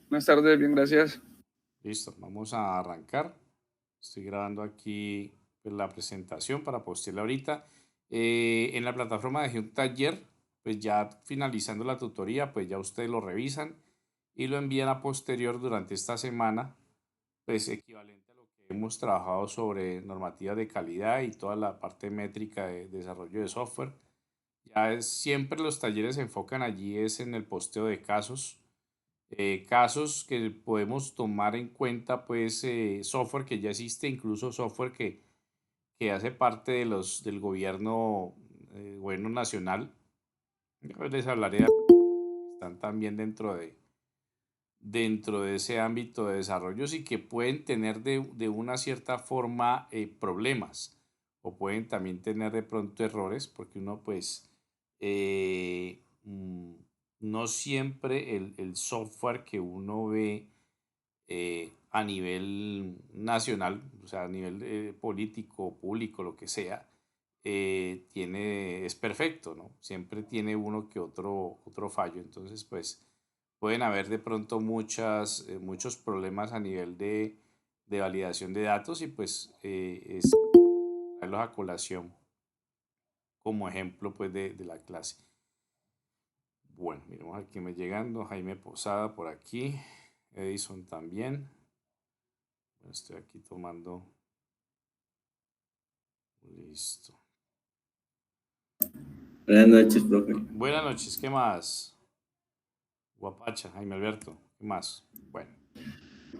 Buenas tardes, bien, gracias. Listo, vamos a arrancar. Estoy grabando aquí pues, la presentación para postearla ahorita. En la plataforma dejé un taller, pues ya finalizando la tutoría, pues ya ustedes lo revisan y lo envían a posterior durante esta semana, pues equivalente a lo que hemos trabajado sobre normativas de calidad y toda la parte métrica de desarrollo de software. Siempre los talleres se enfocan allí es en el posteo de casos, casos que podemos tomar en cuenta, pues software que ya existe, incluso software que hace parte de del gobierno, gobierno nacional. Después les hablaré de están también dentro de ese ámbito de desarrollos y que pueden tener de una cierta forma problemas o pueden también tener de pronto errores porque uno pues no siempre el software que uno ve a nivel nacional, o sea, a nivel político, público, lo que sea, es perfecto, ¿no? Siempre tiene uno que otro fallo. Entonces, pues pueden haber de pronto muchos problemas a nivel de validación de datos y pues es traerlos a colación como ejemplo pues de la clase. Bueno, miremos aquí me llegando, Jaime Posada por aquí, Edison también. Estoy aquí tomando. Listo. Buenas noches, profe. Buenas noches, ¿qué más? Guapacha, Jaime Alberto, ¿qué más? Bueno,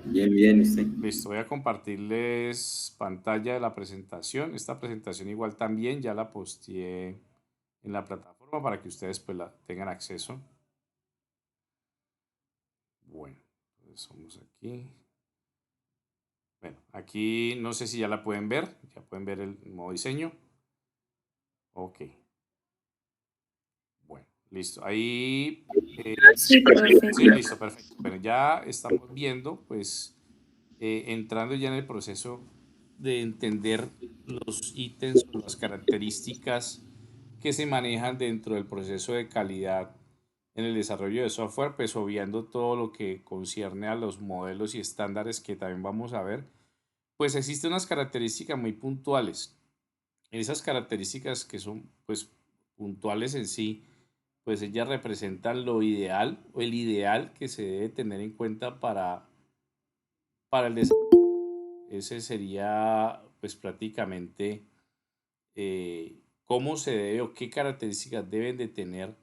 Bien, bien, usted. listo, voy a compartirles pantalla de la presentación. Esta presentación igual también ya la posteé en la plataforma para que ustedes pues la tengan acceso. Bueno, entonces vamos aquí. Bueno, aquí no sé si ya pueden ver el nuevo diseño. Ok, bueno, listo. Ahí Sí, profe. sí, listo, perfecto. Bueno, ya estamos viendo, pues, entrando ya en el proceso de entender los ítems o las características que se manejan dentro del proceso de calidad en el desarrollo de software, pues obviando todo lo que concierne a los modelos y estándares que también vamos a ver, pues existen unas características muy puntuales. Esas características que son, pues, puntuales en sí, pues ellas representan lo ideal o el ideal que se debe tener en cuenta para el desarrollo. Ese sería pues prácticamente cómo se debe o qué características deben de tener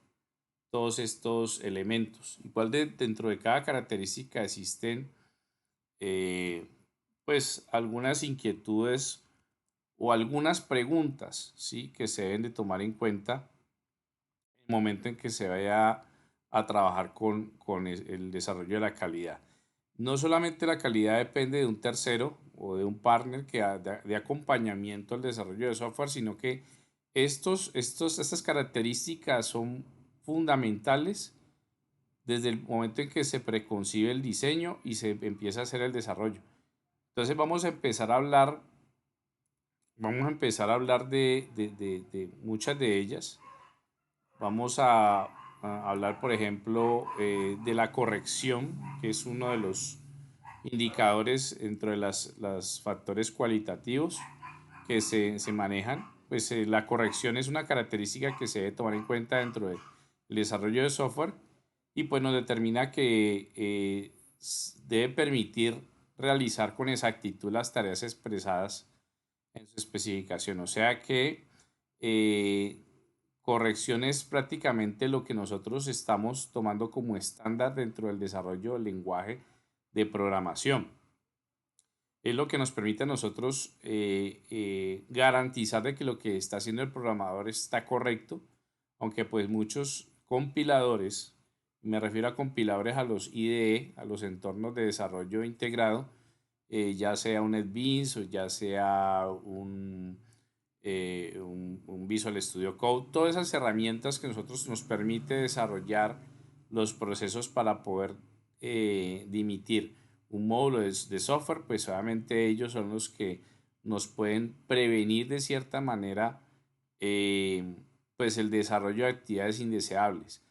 todos estos elementos. Igual dentro de cada característica existen eh, pues algunas inquietudes o algunas preguntas, ¿sí? Que se deben de tomar en cuenta el momento en que se vaya a trabajar con el desarrollo de la calidad. No solamente la calidad depende de un tercero o de un partner de acompañamiento al desarrollo de software, sino que estas características son fundamentales desde el momento en que se preconcibe el diseño y se empieza a hacer el desarrollo. Entonces vamos a empezar a hablar de muchas de ellas. Vamos a hablar, por ejemplo, de la corrección, que es uno de los indicadores dentro de las factores cualitativos que se manejan. Pues la corrección es una característica que se debe tomar en cuenta dentro del desarrollo de software y pues nos determina que debe permitir realizar con exactitud las tareas expresadas en su especificación. O sea que eh, corrección es prácticamente lo que nosotros estamos tomando como estándar dentro del desarrollo del lenguaje de programación. Es lo que nos permite a nosotros garantizar de que lo que está haciendo el programador está correcto, aunque pues muchos compiladores, me refiero a compiladores a los IDE, a los entornos de desarrollo integrado, ya sea un NetBeans o ya sea un Visual Studio Code, todas esas herramientas que nosotros nos permite desarrollar los procesos para poder dimitir un módulo de software, pues obviamente ellos son los que nos pueden prevenir de cierta manera pues el desarrollo de actividades indeseables.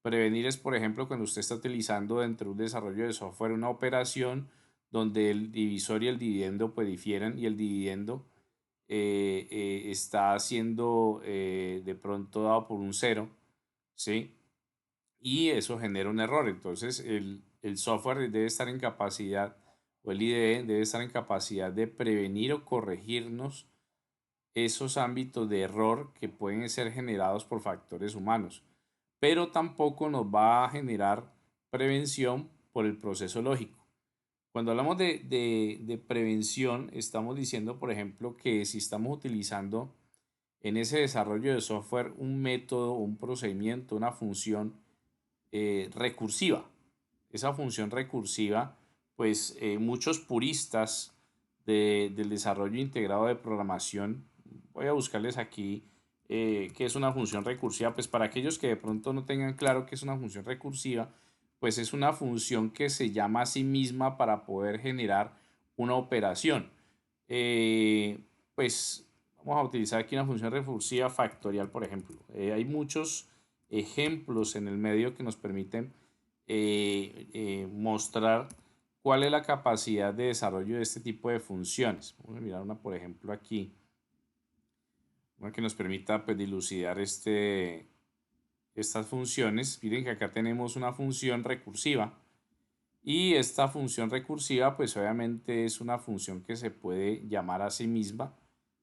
Prevenir es, por ejemplo, cuando usted está utilizando dentro de un desarrollo de software una operación donde el divisor y el dividendo pues difieren y el dividendo está siendo de pronto dado por un cero, ¿sí? Y eso genera un error. Entonces el software debe estar en capacidad, o el IDE debe estar en capacidad de prevenir o corregirnos esos ámbitos de error que pueden ser generados por factores humanos, pero tampoco nos va a generar prevención por el proceso lógico. Cuando hablamos de prevención, estamos diciendo, por ejemplo, que si estamos utilizando en ese desarrollo de software un método, un procedimiento, una función recursiva. Esa función recursiva, pues muchos puristas del desarrollo integrado de programación, voy a buscarles aquí qué es una función recursiva, pues para aquellos que de pronto no tengan claro qué es una función recursiva, pues es una función que se llama a sí misma para poder generar una operación. Eh, pues vamos a utilizar aquí una función recursiva factorial, por ejemplo. Hay muchos ejemplos en el medio que nos permiten mostrar cuál es la capacidad de desarrollo de este tipo de funciones. Vamos a mirar una, por ejemplo, aquí, una que nos permita pues, dilucidar estas funciones. Miren que acá tenemos una función recursiva y esta función recursiva pues obviamente es una función que se puede llamar a sí misma,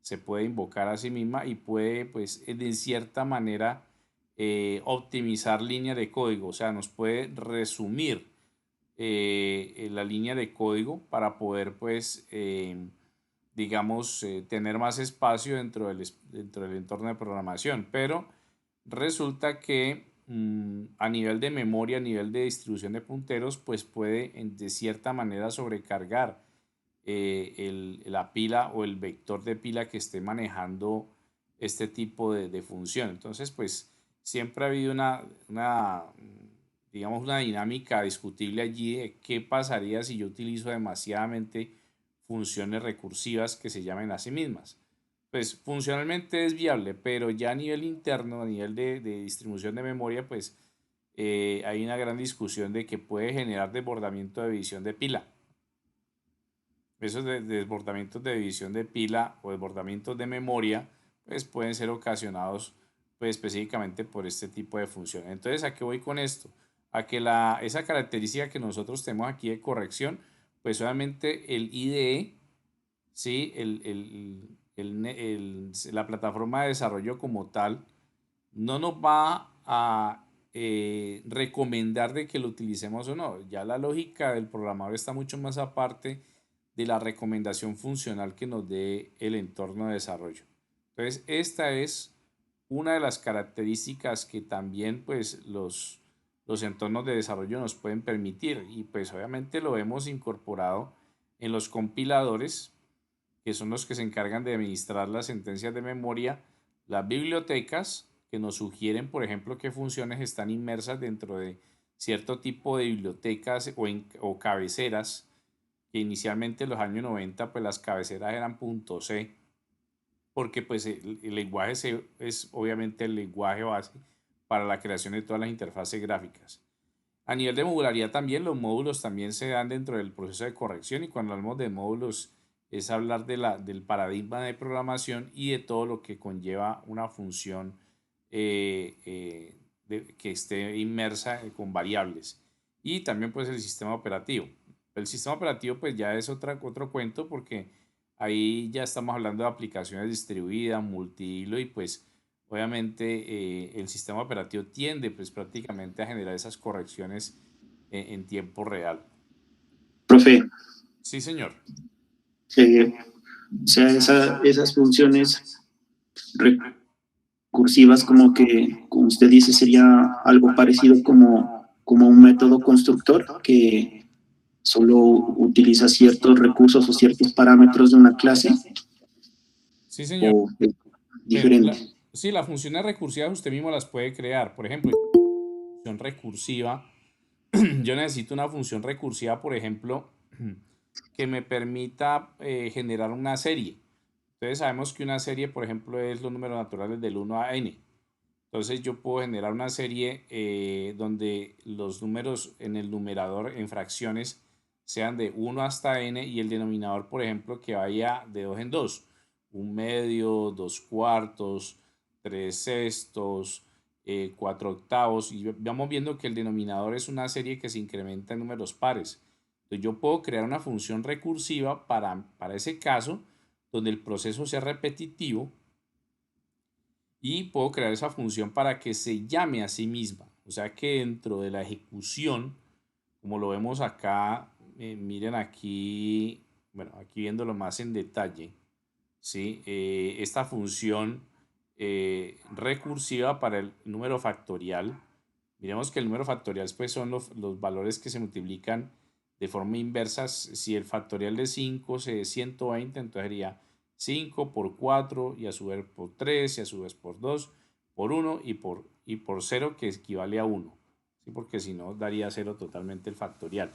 se puede invocar a sí misma y puede pues de cierta manera optimizar línea de código, o sea, nos puede resumir la línea de código para poder pues digamos tener más espacio dentro del entorno de programación, pero resulta que a nivel de memoria, a nivel de distribución de punteros, pues puede de cierta manera sobrecargar la pila o el vector de pila que esté manejando este tipo de función. Entonces, pues siempre ha habido digamos, una dinámica discutible allí de qué pasaría si yo utilizo demasiadamente funciones recursivas que se llamen a sí mismas. Pues funcionalmente es viable, pero ya a nivel interno, a nivel de distribución de memoria, pues hay una gran discusión de que puede generar desbordamiento de división de pila. Esos desbordamientos de división de pila o desbordamientos de memoria, pues pueden ser ocasionados pues, específicamente por este tipo de funciones. Entonces, ¿a qué voy con esto? A que esa característica que nosotros tenemos aquí de corrección, pues obviamente el IDE, ¿sí? La plataforma de desarrollo como tal, no nos va a recomendar de que lo utilicemos o no. Ya la lógica del programador está mucho más aparte de la recomendación funcional que nos dé el entorno de desarrollo. Entonces, esta es una de las características que también pues, los entornos de desarrollo nos pueden permitir y pues obviamente lo hemos incorporado en los compiladores, que son los que se encargan de administrar las sentencias de memoria, las bibliotecas, que nos sugieren, por ejemplo, qué funciones están inmersas dentro de cierto tipo de bibliotecas o cabeceras, que inicialmente en los años 90, pues las cabeceras eran .c, porque pues el lenguaje C es obviamente el lenguaje base para la creación de todas las interfaces gráficas. A nivel de modularidad también, los módulos también se dan dentro del proceso de corrección y cuando hablamos de módulos es hablar del paradigma de programación y de todo lo que conlleva una función que esté inmersa con variables. Y también pues el sistema operativo. El sistema operativo pues ya es otro cuento porque ahí ya estamos hablando de aplicaciones distribuidas, multihilo y pues obviamente el sistema operativo tiende pues prácticamente a generar esas correcciones en tiempo real. Profe, Sí, señor. o sea, esas funciones recursivas, como usted dice, sería algo parecido como un método constructor que solo utiliza ciertos recursos o ciertos parámetros de una clase, Sí, señor. o es diferente. Sí, las funciones recursivas usted mismo las puede crear. Por ejemplo, función recursiva. Yo necesito una función recursiva, por ejemplo, que me permita generar una serie. Entonces sabemos que una serie, por ejemplo, es los números naturales del 1 a n. Entonces yo puedo generar una serie donde los números en el numerador en fracciones sean de 1 hasta n y el denominador, por ejemplo, que vaya de 2 en 2. 1/2, 2/4, 3/6, 4/8. Y vamos viendo que el denominador es una serie que se incrementa en números pares. Entonces yo puedo crear una función recursiva para ese caso donde el proceso sea repetitivo y puedo crear esa función para que se llame a sí misma. O sea que dentro de la ejecución, como lo vemos acá, miren aquí, bueno, aquí viéndolo más en detalle, ¿sí? Esta función recursiva para el número factorial, miremos que el número factorial pues, son los valores que se multiplican de forma inversa. Si el factorial de 5 es 120, entonces sería 5 por 4 y a su vez por 3 y a su vez por 2 por 1 y por 0 que equivale a 1, ¿sí? Porque si no daría 0 totalmente el factorial.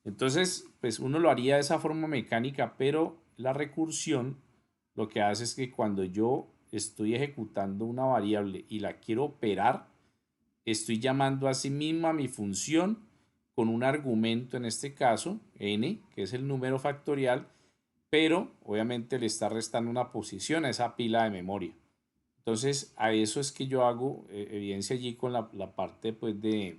Entonces pues uno lo haría de esa forma mecánica, pero la recursión lo que hace es que cuando yo estoy ejecutando una variable y la quiero operar, estoy llamando a sí misma mi función con un argumento, en este caso n, que es el número factorial, pero obviamente le está restando una posición a esa pila de memoria. Entonces a eso es que yo hago evidencia allí con la parte pues de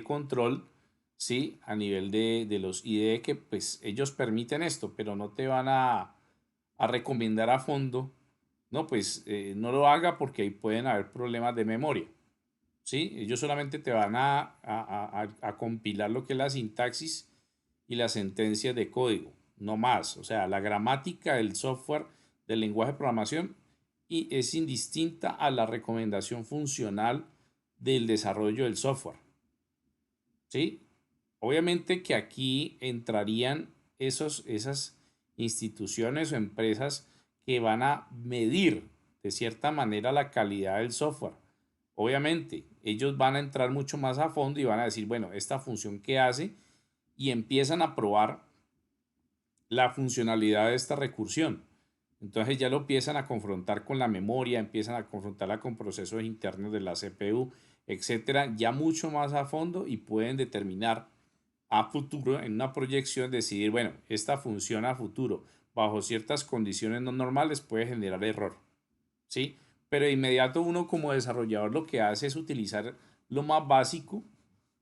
control, ¿sí? A nivel de los IDE, que pues ellos permiten esto, pero no te van a recomendar a fondo, no, pues no lo haga porque ahí pueden haber problemas de memoria, ¿sí? Ellos solamente te van a compilar lo que es la sintaxis y las sentencias de código, no más. O sea, la gramática del software, del lenguaje de programación, y es indistinta a la recomendación funcional del desarrollo del software, ¿sí? Obviamente que aquí entrarían esas instituciones o empresas que van a medir de cierta manera la calidad del software. Obviamente, ellos van a entrar mucho más a fondo y van a decir, bueno, esta función qué hace, y empiezan a probar la funcionalidad de esta recursión. Entonces ya lo empiezan a confrontar con la memoria, empiezan a confrontarla con procesos internos de la CPU, etcétera, ya mucho más a fondo, y pueden determinar a futuro, en una proyección, decidir, bueno, esta función a futuro, bajo ciertas condiciones no normales, puede generar error, ¿sí? Pero de inmediato uno como desarrollador lo que hace es utilizar lo más básico,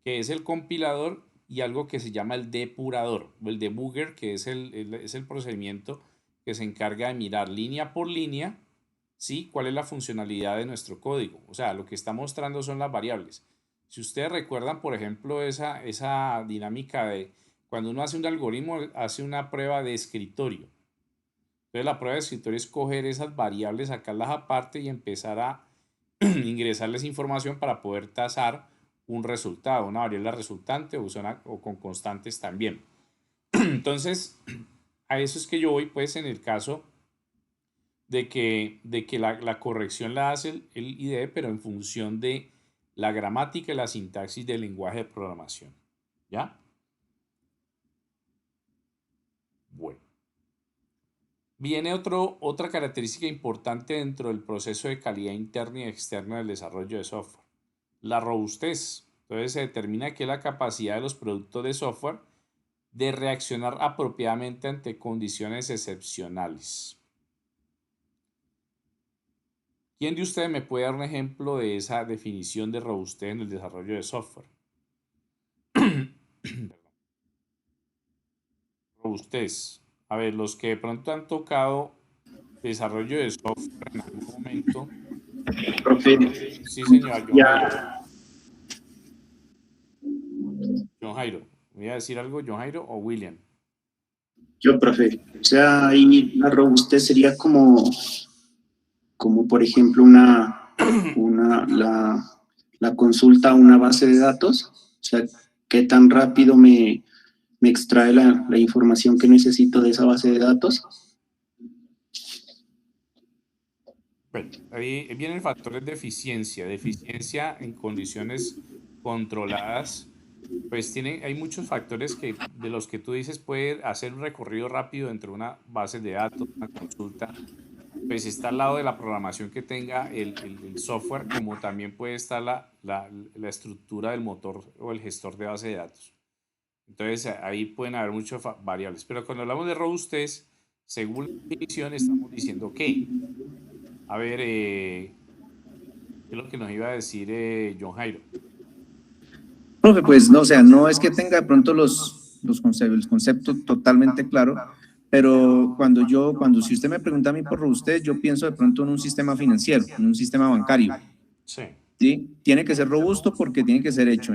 que es el compilador, y algo que se llama el depurador, o el debugger, que es el procedimiento que se encarga de mirar línea por línea, ¿sí? Cuál es la funcionalidad de nuestro código. O sea, lo que está mostrando son las variables. Si ustedes recuerdan, por ejemplo, esa dinámica de cuando uno hace un algoritmo, hace una prueba de escritorio. Entonces la prueba de escritorio es coger esas variables, sacarlas aparte y empezar a ingresarles información para poder tasar un resultado, una variable resultante o con constantes también. Entonces, a eso es que yo voy, pues, en el caso de que la corrección la hace el IDE, pero en función de la gramática y la sintaxis del lenguaje de programación. ¿Ya? Bueno. Viene otra característica importante dentro del proceso de calidad interna y externa del desarrollo de software: la robustez. Entonces se determina que la capacidad de los productos de software de reaccionar apropiadamente ante condiciones excepcionales. ¿Quién de ustedes me puede dar un ejemplo de esa definición de robustez en el desarrollo de software? Robustez. A ver, los que de pronto han tocado desarrollo de software en algún momento. Profe, Sí, señor, John Jairo. ya, John Jairo. ¿Me iba a decir algo, John Jairo o William? yo, profe, o sea, ahí la robustez sería como por ejemplo la consulta a una base de datos, o sea, qué tan rápido me extrae la información que necesito de esa base de datos. Bueno, ahí vienen factores de eficiencia. De eficiencia en condiciones controladas, pues hay muchos factores de los que tú dices puede hacer un recorrido rápido dentro de una base de datos, una consulta, pues está al lado de la programación que tenga el software, como también puede estar la estructura del motor o el gestor de base de datos. Entonces ahí pueden haber muchas variables. Pero cuando hablamos de robustez, según la definición, estamos diciendo que, a ver, ¿qué es lo que nos iba a decir John Jairo? Profe, pues no, o sea, no es que tenga de pronto el concepto totalmente claro, pero si usted me pregunta a mí por robustez, yo pienso de pronto en un sistema financiero, en un sistema bancario. Sí. ¿Sí? Tiene que ser robusto porque tiene que ser hecho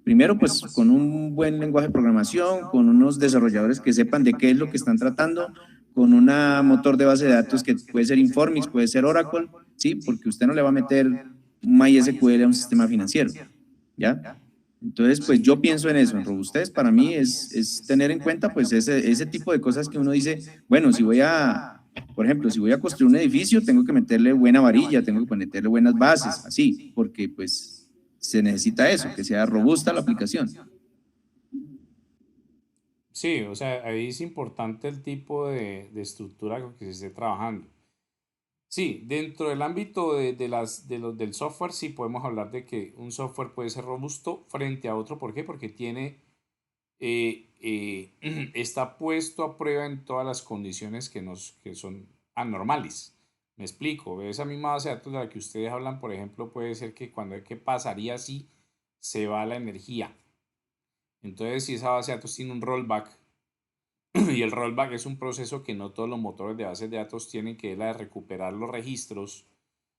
primero pues con un buen lenguaje de programación, con unos desarrolladores que sepan de qué es lo que están tratando, con un motor de base de datos que puede ser Informix, puede ser Oracle, ¿sí? Porque usted no le va a meter un MySQL a un sistema financiero, ¿ya? Entonces, pues yo pienso en eso, en robustez para mí es tener en cuenta pues ese tipo de cosas que uno dice, bueno, por ejemplo, si voy a construir un edificio, tengo que meterle buena varilla, tengo que meterle buenas bases, así, porque pues se necesita eso, que sea robusta la aplicación. Sí, o sea, ahí es importante el tipo de estructura con que se esté trabajando. Sí, dentro del ámbito del software, sí podemos hablar de que un software puede ser robusto frente a otro. ¿Por qué? Porque está puesto a prueba en todas las condiciones que son anormales. Me explico. Esa misma base de datos de la que ustedes hablan, por ejemplo, puede ser que ¿qué pasaría si se va la energía? Entonces, si esa base de datos tiene un rollback, y el rollback es un proceso que no todos los motores de bases de datos tienen, que es la de recuperar los registros,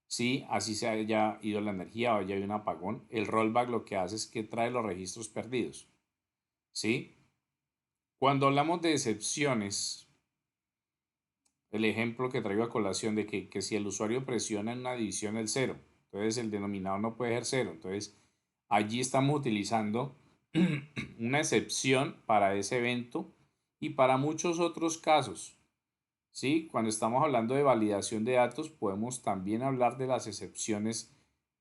¿sí? Así se haya ido la energía o haya habido un apagón. El rollback lo que hace es que trae los registros perdidos, ¿sí? Cuando hablamos de excepciones, el ejemplo que traigo a colación de que si el usuario presiona en una división el cero, entonces el denominador no puede ser cero. Entonces allí estamos utilizando una excepción para ese evento y para muchos otros casos. ¿Sí? Cuando estamos hablando de validación de datos, podemos también hablar de las excepciones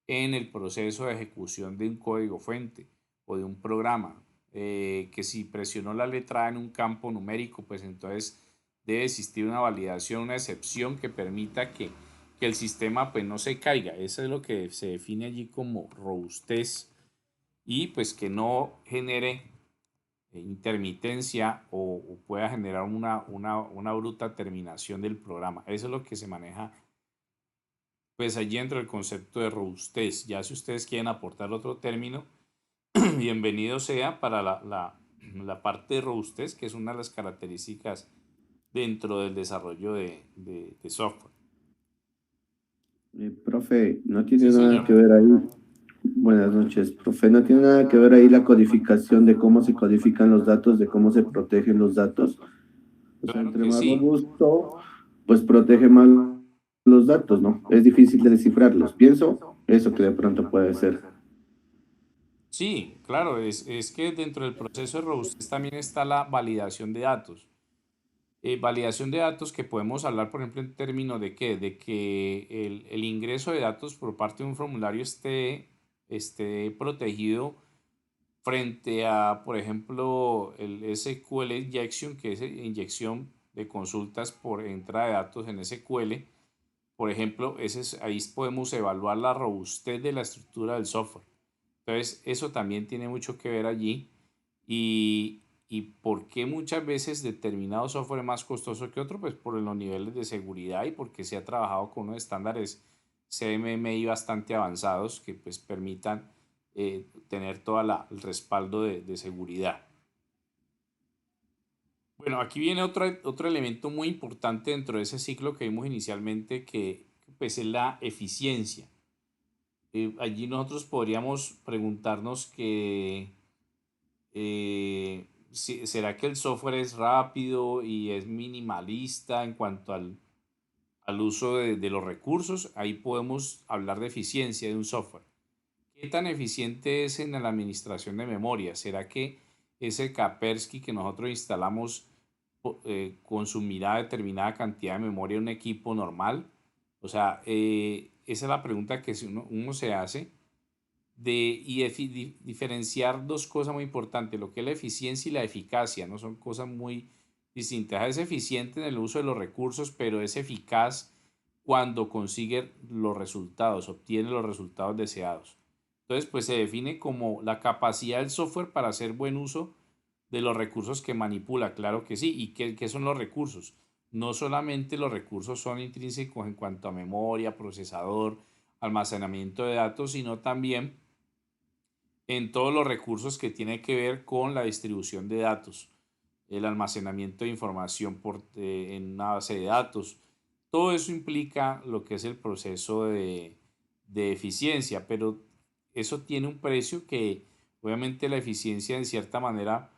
en el proceso de ejecución de un código fuente o de un programa. Que si presionó la letra A en un campo numérico, pues entonces debe existir una validación, una excepción que permita que el sistema pues no se caiga. Eso es lo que se define allí como robustez, y pues que no genere intermitencia o pueda generar una bruta terminación del programa. Eso es lo que se maneja pues allí dentro del concepto de robustez. Ya si ustedes quieren aportar otro término, bienvenido sea para la parte de robustez, que es una de las características dentro del desarrollo de software. Profe, no tiene Sí, nada señor. que ver ahí. Buenas noches, profe. No tiene nada que ver ahí la codificación de cómo se codifican los datos, de cómo se protegen los datos. O sea, Claro entre que más sí. robusto, pues protege más los datos, ¿no? Es difícil de descifrarlos. Pienso eso que de pronto puede ser. Sí, claro, es que dentro del proceso de robustez también está la validación de datos. Validación de datos que podemos hablar, por ejemplo, en términos de qué, de que el ingreso de datos por parte de un formulario esté protegido frente a, por ejemplo, el SQL injection, que es inyección de consultas por entrada de datos en SQL. Por ejemplo, ahí podemos evaluar la robustez de la estructura del software. Entonces, eso también tiene mucho que ver allí. Y por qué muchas veces determinado software es más costoso que otro, pues por los niveles de seguridad y porque se ha trabajado con unos estándares CMMI bastante avanzados que pues permitan tener todo el respaldo de seguridad. Bueno, aquí viene otro elemento muy importante dentro de ese ciclo que vimos inicialmente, que pues es la eficiencia. Allí nosotros podríamos preguntarnos ¿será que el software es rápido y es minimalista en cuanto al uso de los recursos? Ahí podemos hablar de eficiencia de un software. ¿Qué tan eficiente es en la administración de memoria? ¿Será que ese Kaspersky que nosotros instalamos consumirá determinada cantidad de memoria en un equipo normal? O sea, esa es la pregunta que uno se hace diferenciar dos cosas muy importantes, lo que es la eficiencia y la eficacia, ¿no? Son cosas muy, distintas. Es eficiente en el uso de los recursos, pero es eficaz cuando consigue los resultados, obtiene los resultados deseados. Entonces, pues se define como la capacidad del software para hacer buen uso de los recursos que manipula, claro que sí. ¿Y qué son los recursos? No solamente los recursos son intrínsecos en cuanto a memoria, procesador, almacenamiento de datos, sino también en todos los recursos que tienen que ver con la distribución de datos, el almacenamiento de información en una base de datos. Todo eso implica lo que es el proceso de eficiencia, pero eso tiene un precio que obviamente la eficiencia en cierta manera,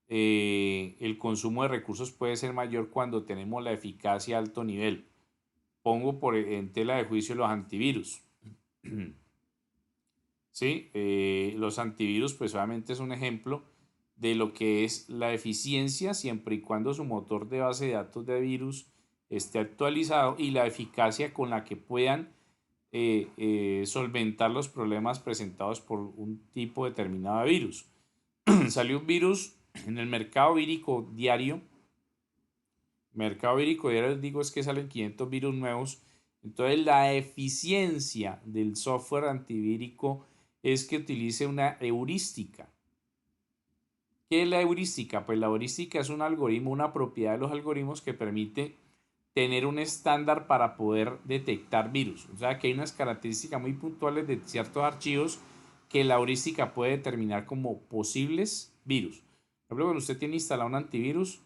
el consumo de recursos puede ser mayor cuando tenemos la eficacia a alto nivel. Pongo en tela de juicio los antivirus. ¿Sí? Los antivirus pues obviamente es un ejemplo de lo que es la eficiencia siempre y cuando su motor de base de datos de virus esté actualizado y la eficacia con la que puedan solventar los problemas presentados por un tipo determinado de virus. Salió un virus en el mercado vírico diario. Mercado vírico diario, digo, es que salen 500 virus nuevos. Entonces la eficiencia del software antivírico es que utilice una heurística. ¿Qué es la heurística? Pues la heurística es un algoritmo, una propiedad de los algoritmos que permite tener un estándar para poder detectar virus. O sea que hay unas características muy puntuales de ciertos archivos que la heurística puede determinar como posibles virus. Por ejemplo, cuando usted tiene instalado un antivirus,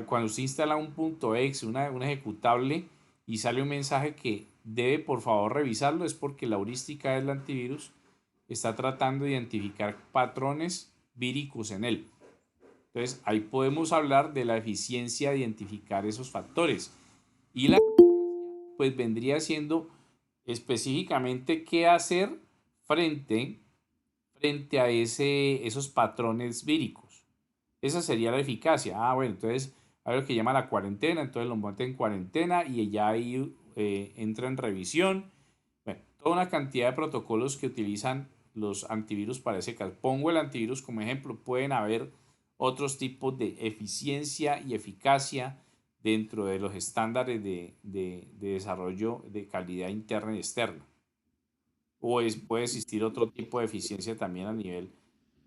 cuando usted instala un .exe, un ejecutable, y sale un mensaje que debe por favor revisarlo, es porque la heurística del antivirus está tratando de identificar patrones víricos en él. Entonces ahí podemos hablar de la eficiencia de identificar esos factores. Y la pues vendría siendo específicamente qué hacer frente a esos patrones víricos. Esa sería la eficacia. Bueno, entonces hay lo que llama la cuarentena, entonces lo meten en cuarentena y ya ahí entra en revisión. Bueno, toda una cantidad de protocolos que utilizan los antivirus para ese caso. Pongo el antivirus como ejemplo. Pueden haber otros tipos de eficiencia y eficacia dentro de los estándares de desarrollo de calidad interna y externa. Puede existir otro tipo de eficiencia también a nivel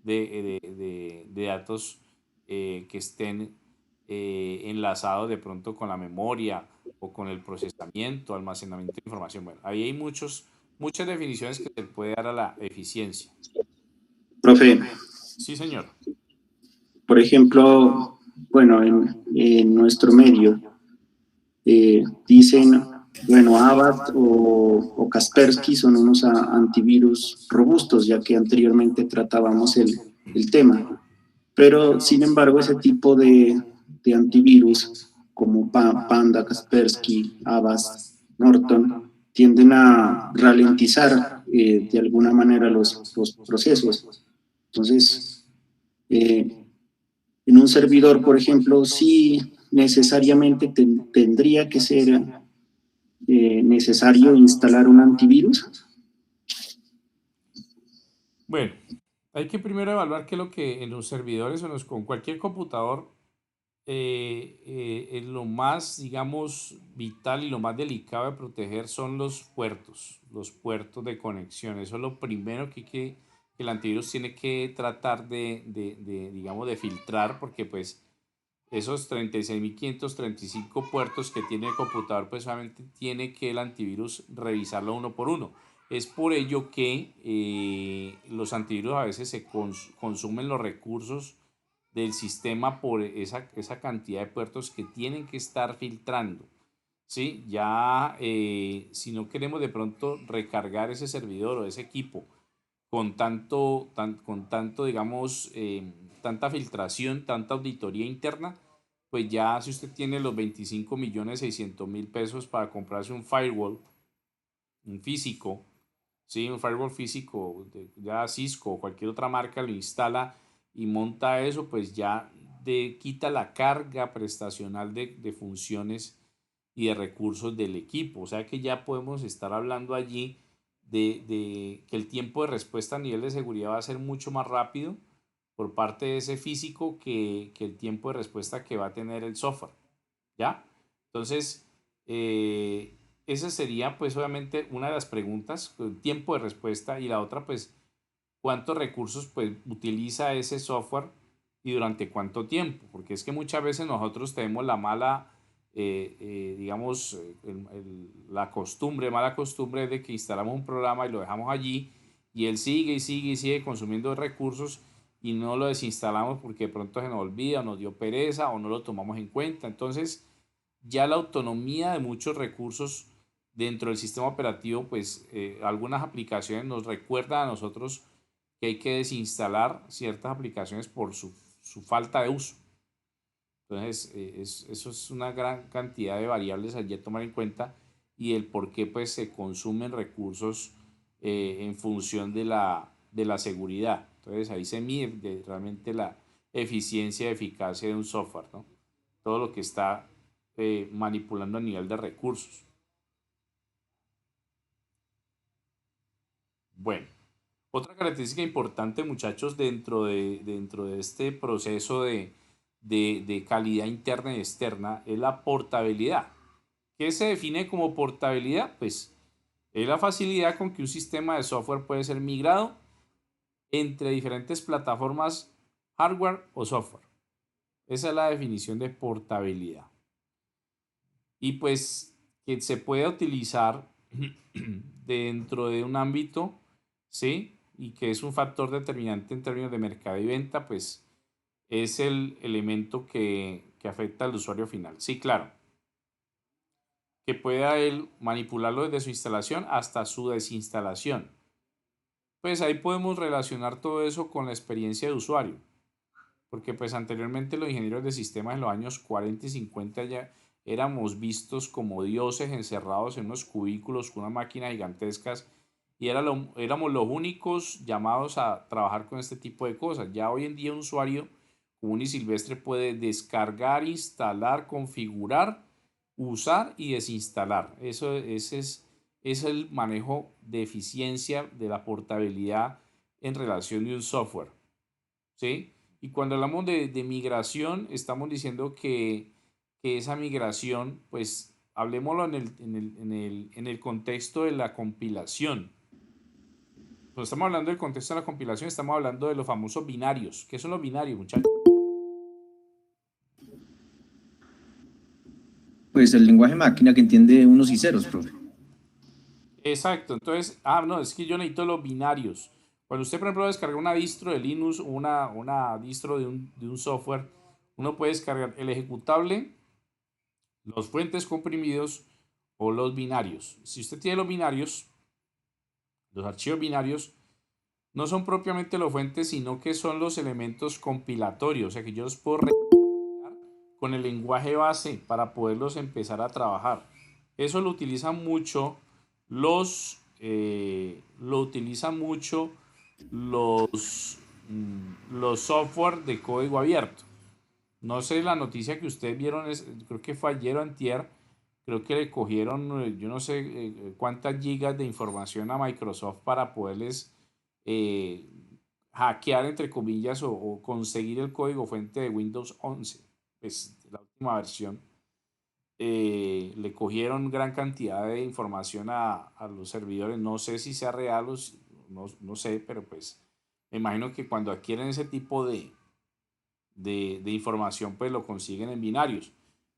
de datos que estén enlazados de pronto con la memoria o con el procesamiento, almacenamiento de información. Bueno, ahí hay muchas definiciones que se puede dar a la eficiencia. Profe, Sí, señor. por ejemplo, bueno, en nuestro medio dicen, bueno, Avast o Kaspersky son unos antivirus robustos, ya que anteriormente tratábamos el tema. Pero, sin embargo, ese tipo de antivirus, como Panda, Kaspersky, Avast, Norton, tienden a ralentizar de alguna manera los procesos. Entonces, en un servidor, por ejemplo, sí necesariamente tendría que ser necesario instalar un antivirus. Bueno, hay que primero evaluar qué es lo que en los servidores o con cualquier computador lo más, digamos, vital y lo más delicado de proteger son los puertos de conexión. Eso es lo primero que el antivirus tiene que tratar digamos, de filtrar, porque pues esos 36.535 puertos que tiene el computador, pues solamente tiene que el antivirus revisarlo uno por uno. Es por ello que los antivirus a veces se consumen los recursos del sistema por esa cantidad de puertos que tienen que estar filtrando. ¿Sí? Ya si no queremos de pronto recargar ese servidor o ese equipo con tanto digamos, tanta filtración, tanta auditoría interna, pues ya si usted tiene los 25.600.000 pesos para comprarse un firewall, un físico, ¿sí? Un firewall físico, ya Cisco o cualquier otra marca lo instala y monta eso, pues ya quita la carga prestacional de funciones y de recursos del equipo. O sea que ya podemos estar hablando allí de que el tiempo de respuesta a nivel de seguridad va a ser mucho más rápido por parte de ese físico que el tiempo de respuesta que va a tener el software, ¿ya? Entonces, esa sería pues obviamente una de las preguntas, el tiempo de respuesta, y la otra pues cuántos recursos pues utiliza ese software y durante cuánto tiempo, porque es que muchas veces nosotros tenemos la mala, digamos, mala costumbre de que instalamos un programa y lo dejamos allí y él sigue y sigue y sigue consumiendo recursos y no lo desinstalamos porque de pronto se nos olvida, o nos dio pereza o no lo tomamos en cuenta. Entonces, ya la autonomía de muchos recursos dentro del sistema operativo, pues algunas aplicaciones nos recuerdan a nosotros que hay que desinstalar ciertas aplicaciones por su falta de uso. Entonces, eso es una gran cantidad de variables allí a tomar en cuenta y el por qué pues, se consumen recursos en función de la seguridad. Entonces, ahí se mide realmente la eficiencia y eficacia de un software, ¿no? Todo lo que está manipulando a nivel de recursos. Bueno, otra característica importante, muchachos, dentro de este proceso de calidad interna y externa es la portabilidad. ¿Qué se define como portabilidad? Pues es la facilidad con que un sistema de software puede ser migrado entre diferentes plataformas, hardware o software. Esa es la definición de portabilidad. Y pues que se puede utilizar dentro de un ámbito, ¿sí? Y que es un factor determinante en términos de mercado y venta, pues es el elemento que afecta al usuario final. Sí, claro, que pueda él manipularlo desde su instalación hasta su desinstalación. Pues ahí podemos relacionar todo eso con la experiencia de usuario, porque pues anteriormente los ingenieros de sistemas en los años 40 y 50 ya éramos vistos como dioses encerrados en unos cubículos con unas máquinas gigantescas y éramos los únicos llamados a trabajar con este tipo de cosas. Ya hoy en día un usuario común y silvestre puede descargar, instalar, configurar, usar y desinstalar. Ese es el manejo de eficiencia de la portabilidad en relación de un software, ¿sí? Y cuando hablamos de migración, estamos diciendo que esa migración, pues hablemoslo en el contexto de la compilación. Cuando estamos hablando del contexto de la compilación, estamos hablando de los famosos binarios. ¿Qué son los binarios, muchachos? Pues el lenguaje máquina que entiende unos y ceros, profe. Exacto, entonces, no, es que yo necesito los binarios. Cuando usted, por ejemplo, descarga una distro de Linux o una distro de un software, uno puede descargar el ejecutable, los fuentes comprimidos o los binarios. Si usted tiene los binarios, los archivos binarios no son propiamente los fuentes, sino que son los elementos compilatorios, o sea que yo los puedo con el lenguaje base para poderlos empezar a trabajar. Eso lo utilizan mucho los software de código abierto. No sé, la noticia que ustedes vieron, creo que fue ayer o antier, creo que le cogieron, yo no sé cuántas gigas de información a Microsoft para poderles eh, hackear, entre comillas, o conseguir el código fuente de Windows 11, pues la última versión. Le cogieron gran cantidad de información a los servidores. No sé si sea real o no sé, pero pues me imagino que cuando adquieren ese tipo de información, pues lo consiguen en binarios.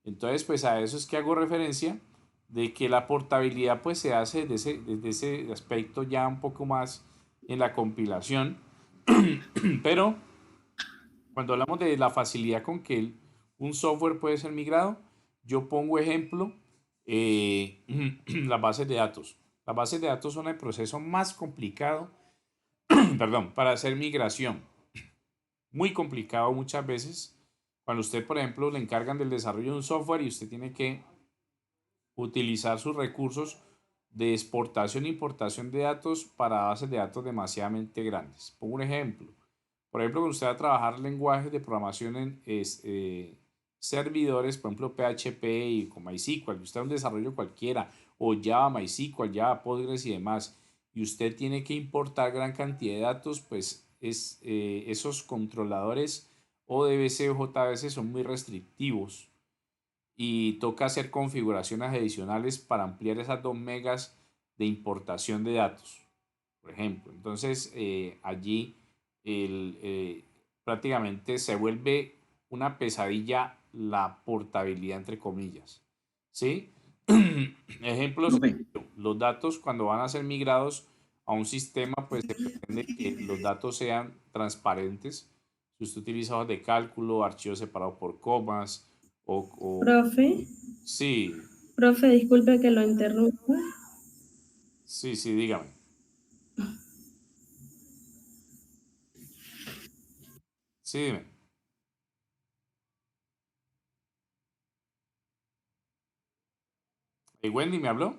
Entonces, pues a eso es que hago referencia de que la portabilidad pues se hace desde ese aspecto ya un poco más en la compilación, pero cuando hablamos de la facilidad con que un software puede ser migrado, yo pongo ejemplo las bases de datos. Las bases de datos son el proceso más complicado, perdón, para hacer migración. Muy complicado muchas veces. Cuando usted, por ejemplo, le encargan del desarrollo de un software y usted tiene que utilizar sus recursos de exportación e importación de datos para bases de datos demasiadamente grandes. Pongo un ejemplo. Por ejemplo, cuando usted va a trabajar lenguajes de programación en servidores, por ejemplo, PHP y con MySQL, usted un desarrollo cualquiera, o Java, MySQL, Java, Postgres y demás, y usted tiene que importar gran cantidad de datos, pues esos controladores ODBC o JBC son muy restrictivos y toca hacer configuraciones adicionales para ampliar esas 2 megas de importación de datos, por ejemplo. Entonces, allí prácticamente se vuelve una pesadilla la portabilidad, entre comillas. ¿Sí? Ejemplos, Profe, los datos cuando van a ser migrados a un sistema, pues se pretende que los datos sean transparentes. Si usted utiliza hojas de cálculo, archivos separados por comas, Profe, sí, profe, disculpe que lo interrumpa. sí, sí, dígame. Sí, dime. Wendy, ¿me habló?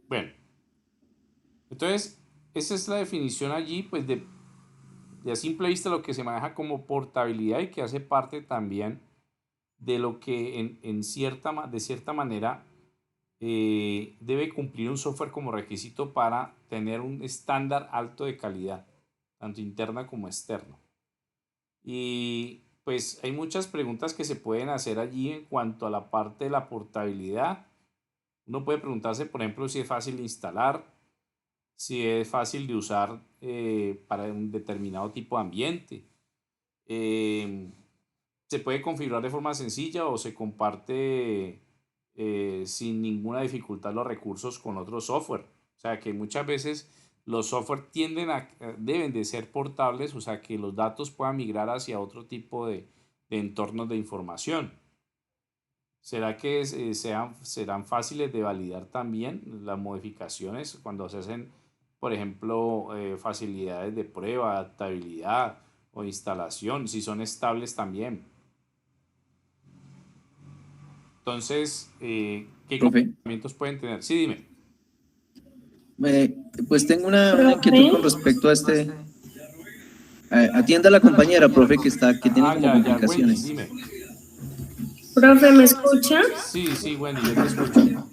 Bueno, entonces, esa es la definición allí, pues de a simple vista lo que se maneja como portabilidad y que hace parte también de lo que de cierta manera debe cumplir un software como requisito para tener un estándar alto de calidad, tanto interna como externo. Y pues hay muchas preguntas que se pueden hacer allí en cuanto a la parte de la portabilidad. Uno puede preguntarse, por ejemplo, si es fácil de instalar, si es fácil de usar para un determinado tipo de ambiente. Eh, Se puede configurar de forma sencilla o se comparte sin ninguna dificultad los recursos con otro software. O sea que muchas veces los software deben de ser portables, o sea que los datos puedan migrar hacia otro tipo de entornos de información. ¿Será que serán fáciles de validar también las modificaciones cuando se hacen, por ejemplo, facilidades de prueba, adaptabilidad o instalación, si son estables también? Entonces, ¿qué profe, comportamientos pueden tener? Sí, dime. pues tengo una inquietud con Profe, respecto a este. Atienda a la compañera, profe, que tiene como Ya, Wendy, complicaciones. dime. profe, ¿me escucha? Sí, sí, Wendy, yo te escucho.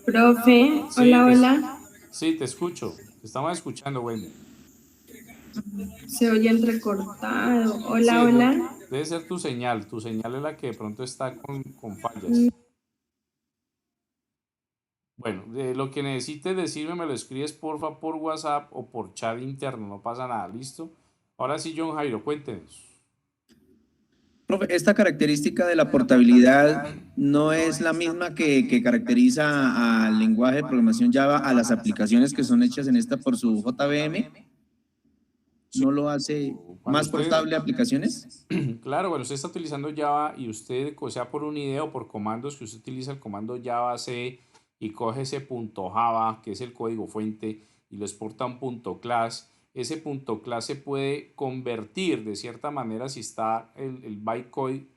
Profe, Sí, hola, hola. sí, te escucho. Te estamos escuchando, Wendy. Se oye entrecortado. Sí, Hola, hola. debe ser tu señal. Tu señal es la que de pronto está con Mm, fallas. Bueno, de lo que necesites decirme, me lo escribes porfa por WhatsApp o por chat interno, no pasa nada, ¿listo? Ahora sí, John Jairo, cuéntenos. Profe, esta característica de la portabilidad no es la misma que caracteriza al lenguaje de programación Java a las aplicaciones que son hechas en esta por su JVM. Sí, ¿No lo hace cuando más usted, portable aplicaciones? claro, bueno, usted está utilizando Java y usted, o sea por un IDE o por comandos que usted utiliza el comando Java C y coge ese punto Java, que es el código fuente, y lo exporta a un punto class, ese punto class se puede convertir de cierta manera si está el bytecode,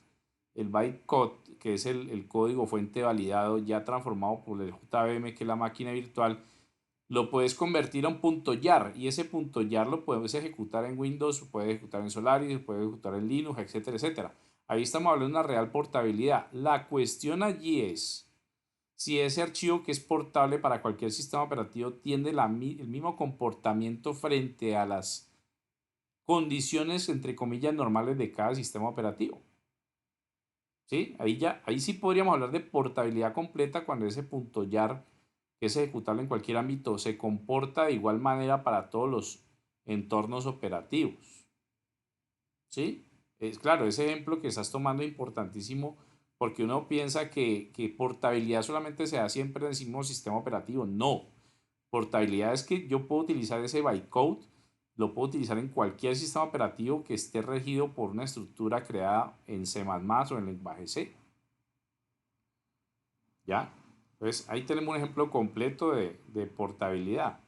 que es el código fuente validado ya transformado por el JVM, que es la máquina virtual, lo puedes convertir a un punto .jar y ese punto .jar lo puedes ejecutar en Windows, puedes ejecutar en Solaris, puedes ejecutar en Linux, etcétera, etcétera. Ahí estamos hablando de una real portabilidad. La cuestión allí es si ese archivo que es portable para cualquier sistema operativo tiene el mismo comportamiento frente a las condiciones, entre comillas, normales de cada sistema operativo. ¿Sí? Ahí sí podríamos hablar de portabilidad completa cuando ese punto .jar que es ejecutable en cualquier ámbito, se comporta de igual manera para todos los entornos operativos. ¿Sí? Es claro, ese ejemplo que estás tomando es importantísimo porque uno piensa que portabilidad solamente se da siempre en el mismo sistema operativo. No. Portabilidad es que yo puedo utilizar ese bytecode, lo puedo utilizar en cualquier sistema operativo que esté regido por una estructura creada en C++ o en lenguaje C. ¿Ya? Entonces, ahí tenemos un ejemplo completo de portabilidad.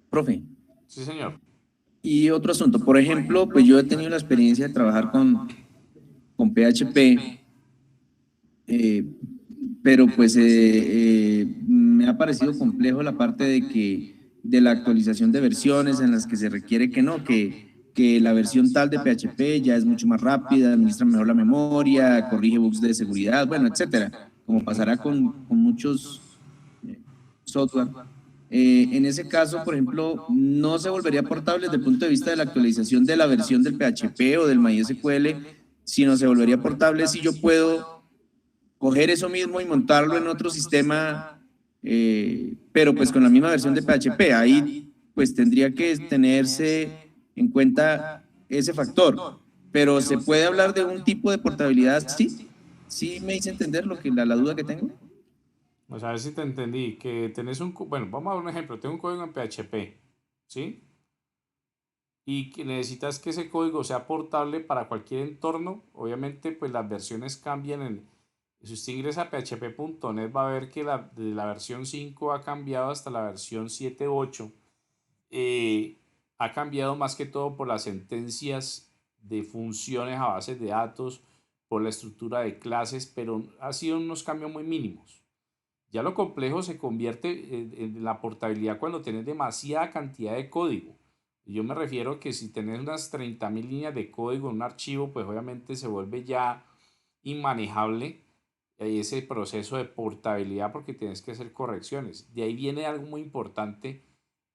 Profe. Sí, señor. Y otro asunto, por ejemplo, pues yo he tenido la experiencia de trabajar con PHP, eh, pero pues me ha parecido complejo la parte de la actualización de versiones en las que se requiere que que la versión tal de PHP ya es mucho más rápida, administra mejor la memoria, corrige bugs de seguridad, bueno, etcétera, como pasará con muchos software. En ese caso, por ejemplo, no se volvería portable desde el punto de vista de la actualización de la versión del PHP o del MySQL, sino se volvería portable si yo puedo coger eso mismo y montarlo en otro sistema, pero pues con la misma versión de PHP. Ahí pues tendría que tenerse en cuenta ese factor. Pero se puede hablar de un tipo de portabilidad, sí. Sí me hice entender la duda que tengo. O sea, a ver si te entendí, que tenés bueno, vamos a ver un ejemplo, tengo un código en PHP, ¿sí? Y que necesitas que ese código sea portable para cualquier entorno. Obviamente, pues las versiones cambian. Si usted ingresa a php.net va a ver que de la versión 5 ha cambiado hasta la versión 7.8. Ha cambiado más que todo por las sentencias de funciones a base de datos, por la estructura de clases, pero ha sido unos cambios muy mínimos. Ya lo complejo se convierte en la portabilidad cuando tienes demasiada cantidad de código. Yo me refiero que si tenés unas 30.000 líneas de código en un archivo, pues obviamente se vuelve ya inmanejable ese proceso de portabilidad porque tienes que hacer correcciones. De ahí viene algo muy importante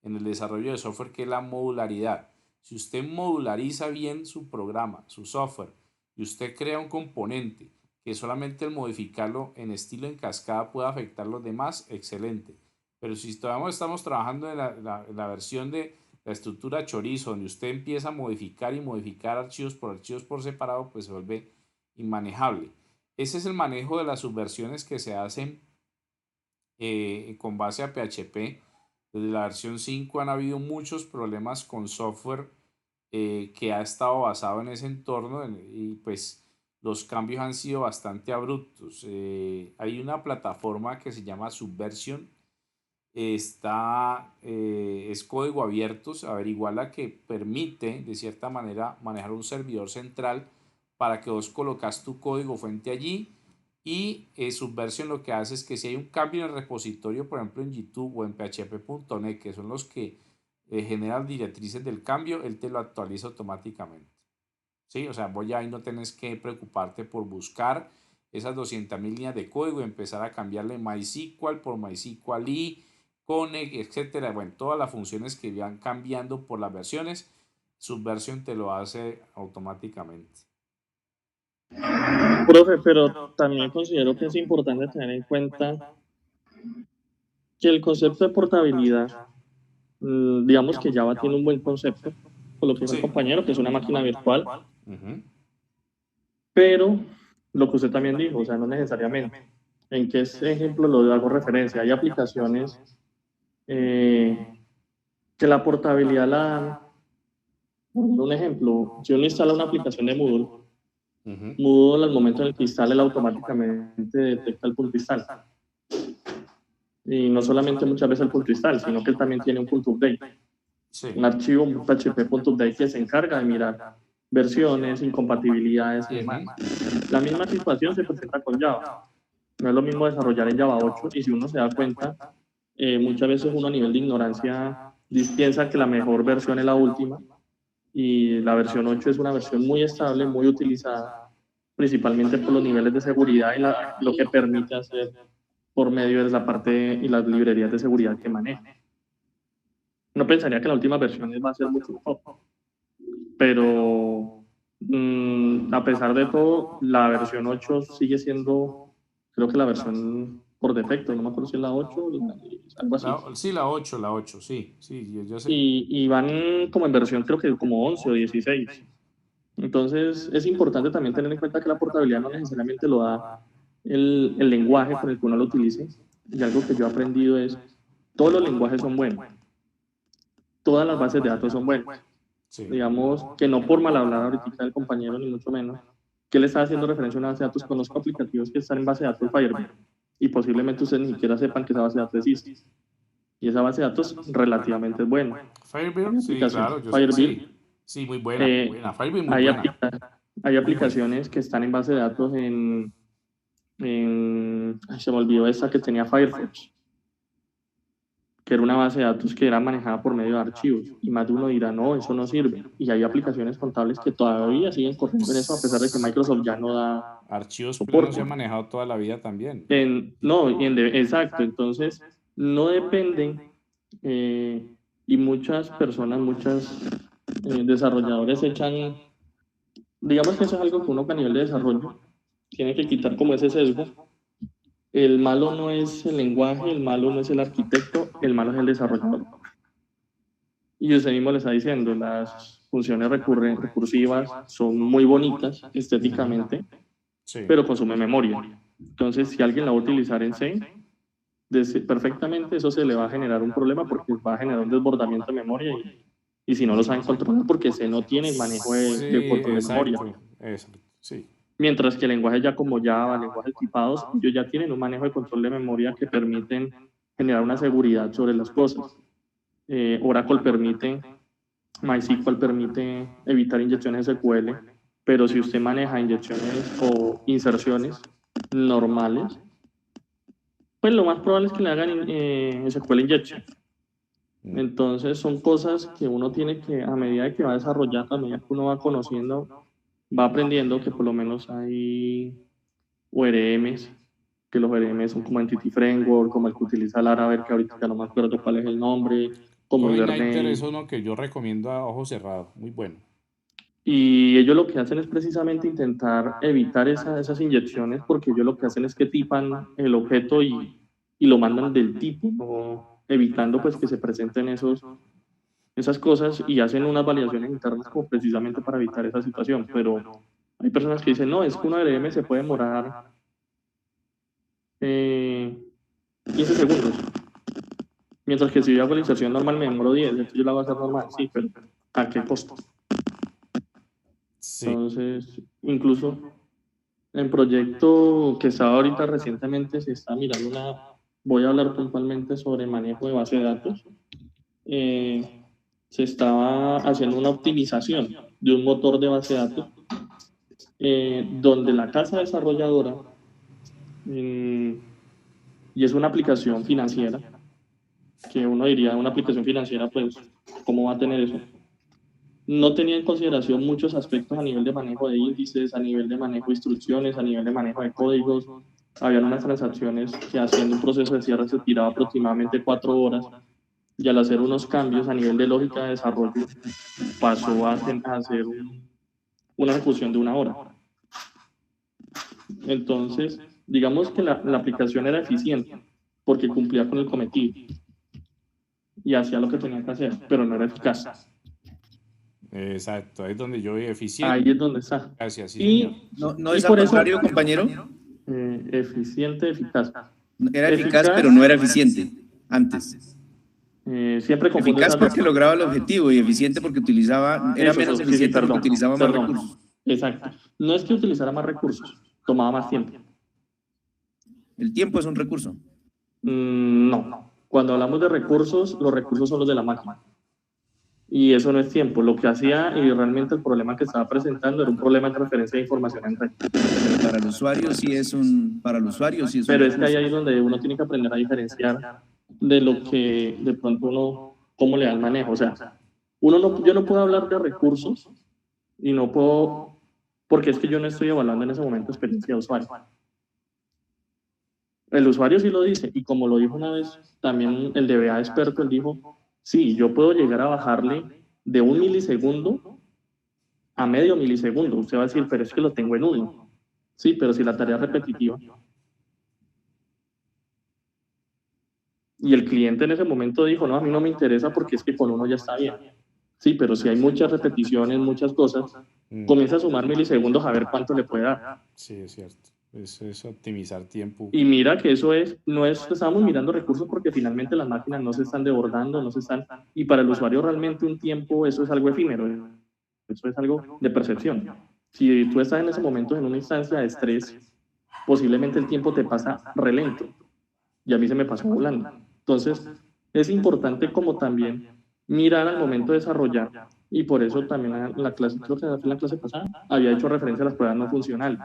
en el desarrollo de software, que es la modularidad. Si usted modulariza bien su programa, su software, y usted crea un componente que solamente el modificarlo en estilo en cascada puede afectar a los demás, excelente. Pero si todavía estamos trabajando en la versión de la estructura chorizo, donde usted empieza a modificar y modificar archivos por separado, pues se vuelve inmanejable. Ese es el manejo de las subversiones que se hacen con base a PHP. Desde la versión 5 han habido muchos problemas con software que ha estado basado en ese entorno y pues los cambios han sido bastante abruptos. Hay una plataforma que se llama Subversion, es código abierto, averiguarla, que permite de cierta manera manejar un servidor central para que vos colocas tu código fuente allí y Subversion lo que hace es que si hay un cambio en el repositorio, por ejemplo en YouTube o en php.net, que son los que generan directrices del cambio, él te lo actualiza automáticamente. ¿Sí? O sea, vos ya ahí no tenés que preocuparte por buscar esas 200.000 líneas de código y empezar a cambiarle MySQL por MySQL, Connect, etcétera. Bueno, todas las funciones que van cambiando por las versiones, Subversion te lo hace automáticamente. Profe, pero también considero que es importante tener en cuenta que el concepto de portabilidad, digamos que Java tiene un buen concepto, por lo que dijo el compañero, que es una máquina virtual, pero lo que usted también dijo, o sea, no necesariamente. ¿En qué ejemplo lo hago referencia? Hay aplicaciones que la portabilidad la dan. Un ejemplo, si uno instala una aplicación de Moodle, Moodle al momento en el que instala, él automáticamente detecta el pull crystal. Y no solamente muchas veces el pull crystal, sino que él también tiene un punto update. Sí. Un archivo, un php.update que se encarga de mirar versiones, incompatibilidades y demás. La misma situación se presenta con Java. No es lo mismo desarrollar en Java 8 y si uno se da cuenta, muchas veces uno a nivel de ignorancia piensa que la mejor versión es la última y la versión 8 es una versión muy estable, muy utilizada, principalmente por los niveles de seguridad y lo que permite hacer por medio de la parte y las librerías de seguridad que maneja. No pensaría que la última versión va a ser mucho mejor, pero a pesar de todo, la versión 8 sigue siendo, creo que la versión por defecto, no me acuerdo si es la 8 o algo así. Sí, la 8, sí, yo sé. Y van como en versión, creo que como 11 o 16. Entonces, es importante también tener en cuenta que la portabilidad no necesariamente lo da el lenguaje con el que uno lo utilice. Y algo que yo he aprendido es, todos los lenguajes son buenos. Todas las bases de datos son buenas. Sí. Digamos que no por mal hablar ahorita del compañero, ni mucho menos, que él está haciendo referencia a una base de datos. Conozco aplicativos que están en base de datos Firebase y posiblemente ustedes ni siquiera sepan que esa base de datos existe. Y esa base de datos relativamente es buena. Firebase, sí, claro, yo Firebase, sí, muy buena, buena. Firebase muy buena. Hay aplicaciones que están en base de datos ay, se me olvidó esa que tenía Firefox. que era una base de datos que era manejada por medio de archivos, y más de uno dirá, no, eso no sirve, y hay aplicaciones contables que todavía siguen corriendo en eso, a pesar de que Microsoft ya no da Archivos soporte. planos se han manejado toda la vida también. Exacto, entonces no dependen, y muchas personas, desarrolladores echan, digamos que eso es algo que uno a nivel de desarrollo tiene que quitar como ese sesgo. El malo no es el lenguaje, el malo no es el arquitecto, el malo es el desarrollador. Y usted mismo le está diciendo, las funciones recursivas son muy bonitas estéticamente, Sí. pero consumen memoria. Entonces, si alguien la va a utilizar en C, perfectamente eso se le va a generar un problema porque va a generar un desbordamiento de memoria y si no lo saben controlar porque C no tiene el manejo de control de memoria. Exacto, sí. Mientras que el lenguaje ya como Java, lenguajes tipados, ellos ya tienen un manejo de control de memoria que permiten generar una seguridad sobre las cosas. Oracle permite, MySQL permite evitar inyecciones SQL, pero si usted maneja inyecciones o inserciones normales, pues lo más probable es que le hagan SQL injection. Entonces son cosas que uno tiene que, a medida que va desarrollando, a medida que uno va conociendo, va aprendiendo que por lo menos hay ORMs, que los ORMs son como Entity Framework, como el que utiliza Laravel, que ahorita ya no me acuerdo cuál es el nombre, como Coordinator Hibernate. es uno que yo recomiendo a ojo cerrado, muy bueno. Y ellos lo que hacen es precisamente intentar evitar esas inyecciones, porque ellos lo que hacen es que tipan el objeto y lo mandan del tipo, ¿no? Evitando pues que se presenten esas cosas y hacen unas validaciones internas como precisamente para evitar esa situación. Pero hay personas que dicen, no, es que una ORM se puede demorar 15 segundos. Mientras que si yo hago la inserción normal me demoro 10, entonces yo la voy a hacer normal, sí, pero ¿a qué costo? Sí. Entonces, incluso en proyecto que estaba ahorita recientemente se está mirando voy a hablar puntualmente sobre manejo de base de datos. Se estaba haciendo una optimización de un motor de base de datos donde la casa desarrolladora, y es una aplicación financiera, que uno diría una aplicación financiera, pues, ¿cómo va a tener eso? No tenía en consideración muchos aspectos a nivel de manejo de índices, a nivel de manejo de instrucciones, a nivel de manejo de códigos. Habían unas transacciones que haciendo un proceso de cierre se tiraba aproximadamente 4 horas y al hacer unos cambios a nivel de lógica de desarrollo pasó a hacer una ejecución de 1 hora. Entonces, digamos que la aplicación era eficiente porque cumplía con el cometido y hacía lo que tenía que hacer, pero no era eficaz. Exacto, ahí es donde yo vi eficiente. Ahí es donde está. Gracias, sí, Y, señor. No y es por al eso, contrario, compañero. eficiente, eficaz. Era eficaz, pero no era eficiente antes. Siempre confundo Eficaz esas porque dos. lograba el objetivo y eficiente porque era Eso, menos sí, eficiente perdón, porque utilizaba más perdón. recursos. Exacto. No es que utilizara más recursos, tomaba más tiempo. El tiempo es un recurso. No. Cuando hablamos de recursos, los recursos son los de la máquina. Y eso no es tiempo. Lo que hacía y realmente el problema que estaba presentando era un problema de transferencia de información en red. Pero para el usuario sí es un Pero es que ahí es donde uno tiene que aprender a diferenciar de lo que de pronto uno, cómo le da el manejo. O sea, yo no puedo hablar de recursos y no puedo, porque es que yo no estoy evaluando en ese momento experiencia de usuario. El usuario sí lo dice, y como lo dijo una vez, también el DBA experto, él dijo, sí, yo puedo llegar a bajarle de 1 milisegundo a medio milisegundo. Usted va a decir, pero es que lo tengo en 1. Sí, pero si la tarea es repetitiva. Y el cliente en ese momento dijo, no, a mí no me interesa porque es que con 1 ya está bien. Sí, pero si hay muchas repeticiones, muchas cosas, comienza a sumar milisegundos a ver cuánto le puede dar. Sí, es cierto. Es optimizar tiempo. Y mira que estamos mirando recursos porque finalmente las máquinas no se están desbordando, y para el usuario realmente un tiempo, eso es algo efímero, eso es algo de percepción. Si tú estás en ese momento en una instancia de estrés, posiblemente el tiempo te pasa relento, y a mí se me pasó volando. Entonces, es importante como también mirar al momento de desarrollar, y por eso también en la clase, creo que en la clase pasada, había hecho referencia a las pruebas no funcionales.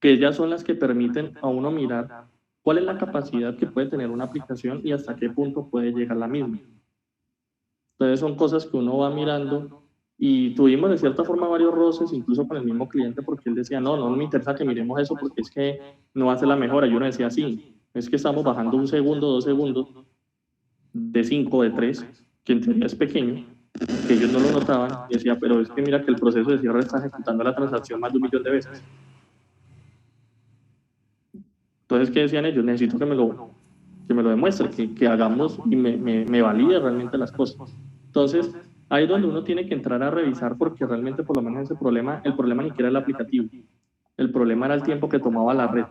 Que ellas son las que permiten a uno mirar cuál es la capacidad que puede tener una aplicación y hasta qué punto puede llegar la misma. Entonces son cosas que uno va mirando y tuvimos de cierta forma varios roces, incluso con el mismo cliente, porque él decía, no me interesa que miremos eso porque es que no hace la mejora. Y uno decía, sí, es que estamos bajando 1 segundo, 2 segundos, de 5, de 3, que en teoría es pequeño, que ellos no lo notaban, y decía, pero es que mira que el proceso de cierre está ejecutando la transacción más de 1 millón de veces. Entonces, ¿qué decían ellos? Necesito que me lo demuestre, que hagamos y me valide realmente las cosas. Entonces, ahí es donde uno tiene que entrar a revisar, porque realmente por lo menos ese problema, el problema ni siquiera era el aplicativo, el problema era el tiempo que tomaba la red.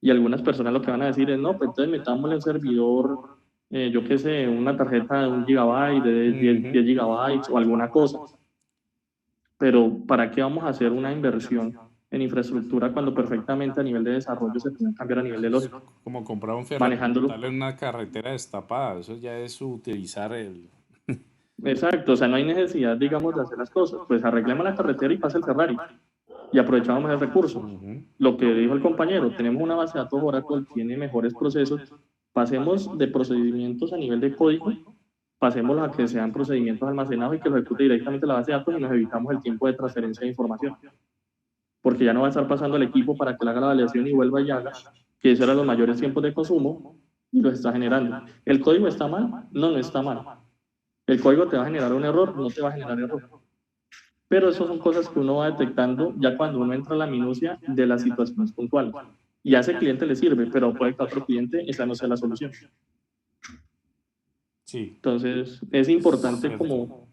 Y algunas personas lo que van a decir es, no, pues entonces metámosle un servidor, yo qué sé, una tarjeta de 1 gigabyte, de 10 gigabytes o alguna cosa. Pero ¿para qué vamos a hacer una inversión en infraestructura cuando perfectamente a nivel de desarrollo se puede cambiar a nivel de lógica? Como comprar un Ferrari, Manejándolo. darle una carretera destapada, eso ya es utilizar el... Exacto, o sea, no hay necesidad, digamos, de hacer las cosas. Pues arreglemos la carretera y pasa el Ferrari. Y aprovechamos el recurso. Lo que dijo el compañero, tenemos una base de datos Oracle, tiene mejores procesos. Pasemos de procedimientos a nivel de código, pasémoslos a que sean procedimientos almacenados y que lo ejecute directamente la base de datos y nos evitamos el tiempo de transferencia de información. Porque ya no va a estar pasando el equipo para que le haga la validación y vuelva y haga, que esos eran los mayores tiempos de consumo y los está generando. ¿El código está mal? No está mal. El código te va a generar un error, no te va a generar error. Pero eso son cosas que uno va detectando ya cuando uno entra a la minucia de las situaciones puntuales. Y a ese cliente le sirve, pero puede que a otro cliente esa no sea la solución. Sí. Entonces, es importante como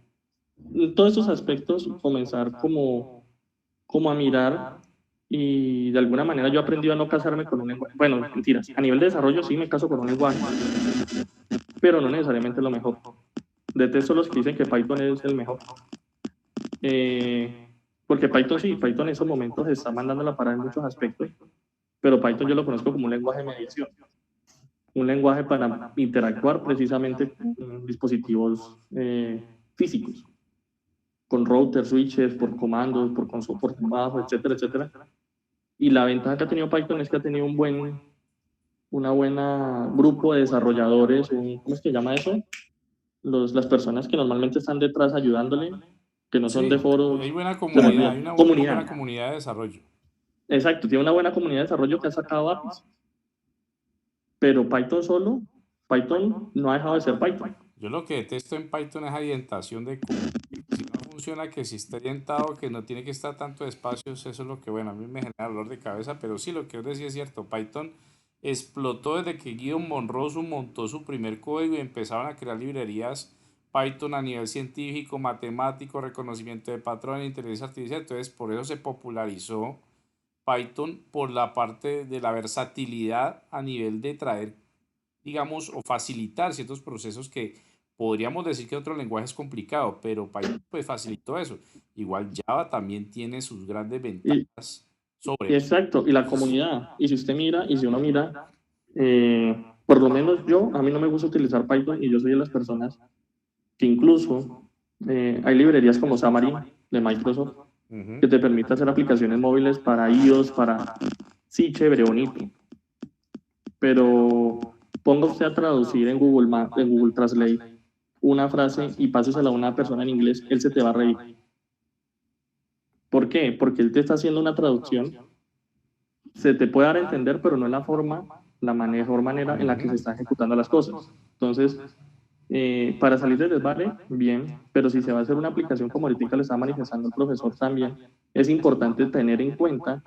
en todos estos aspectos comenzar como a mirar y de alguna manera yo he aprendido a no casarme con un lenguaje. Bueno, mentiras, a nivel de desarrollo sí me caso con un lenguaje, pero no necesariamente lo mejor. Detesto los que dicen que Python es el mejor. Porque Python sí, Python en esos momentos se está mandando la parada en muchos aspectos, pero Python yo lo conozco como un lenguaje de mediación, un lenguaje para interactuar precisamente con dispositivos físicos, con routers, switches, por comandos, por soporte bajo, etcétera, etcétera. Y la ventaja que ha tenido Python es que ha tenido una buena grupo de desarrolladores, ¿cómo es que llama eso? Las personas que normalmente están detrás ayudándole, que no son de foros. Hay buena comunidad, hay una buena comunidad de desarrollo. Exacto, tiene una buena comunidad de desarrollo que ha sacado APIs. Pero Python no ha dejado de ser Python. Yo lo que detesto en Python es la orientación de código. Si no funciona, que si está orientado, que no tiene que estar tanto de espacios, eso es lo que, bueno, a mí me genera dolor de cabeza, pero sí, lo que os decía es cierto. Python explotó desde que Guido Monroe montó su primer código y empezaron a crear librerías Python a nivel científico, matemático, reconocimiento de patrones, inteligencia artificial. Entonces, por eso se popularizó Python, por la parte de la versatilidad a nivel de traer, digamos, o facilitar ciertos procesos que podríamos decir que otro lenguaje es complicado, pero Python pues facilitó eso. Igual Java también tiene sus grandes ventajas sobre eso. Exacto, y la comunidad. Y si usted mira, y si uno mira, por lo menos a mí no me gusta utilizar Python y yo soy de las personas que incluso hay librerías como Xamarin de Microsoft que te permite hacer aplicaciones móviles para iOS, sí, chévere, bonito. Pero ponga usted a traducir en Google Translate una frase y pásesela a una persona en inglés, él se te va a reír. ¿Por qué? Porque él te está haciendo una traducción, se te puede dar a entender, pero no es la mejor manera en la que se están ejecutando las cosas. Entonces, para salir del desvare, bien, pero si se va a hacer una aplicación como ahorita le está manifestando el profesor también, es importante tener en cuenta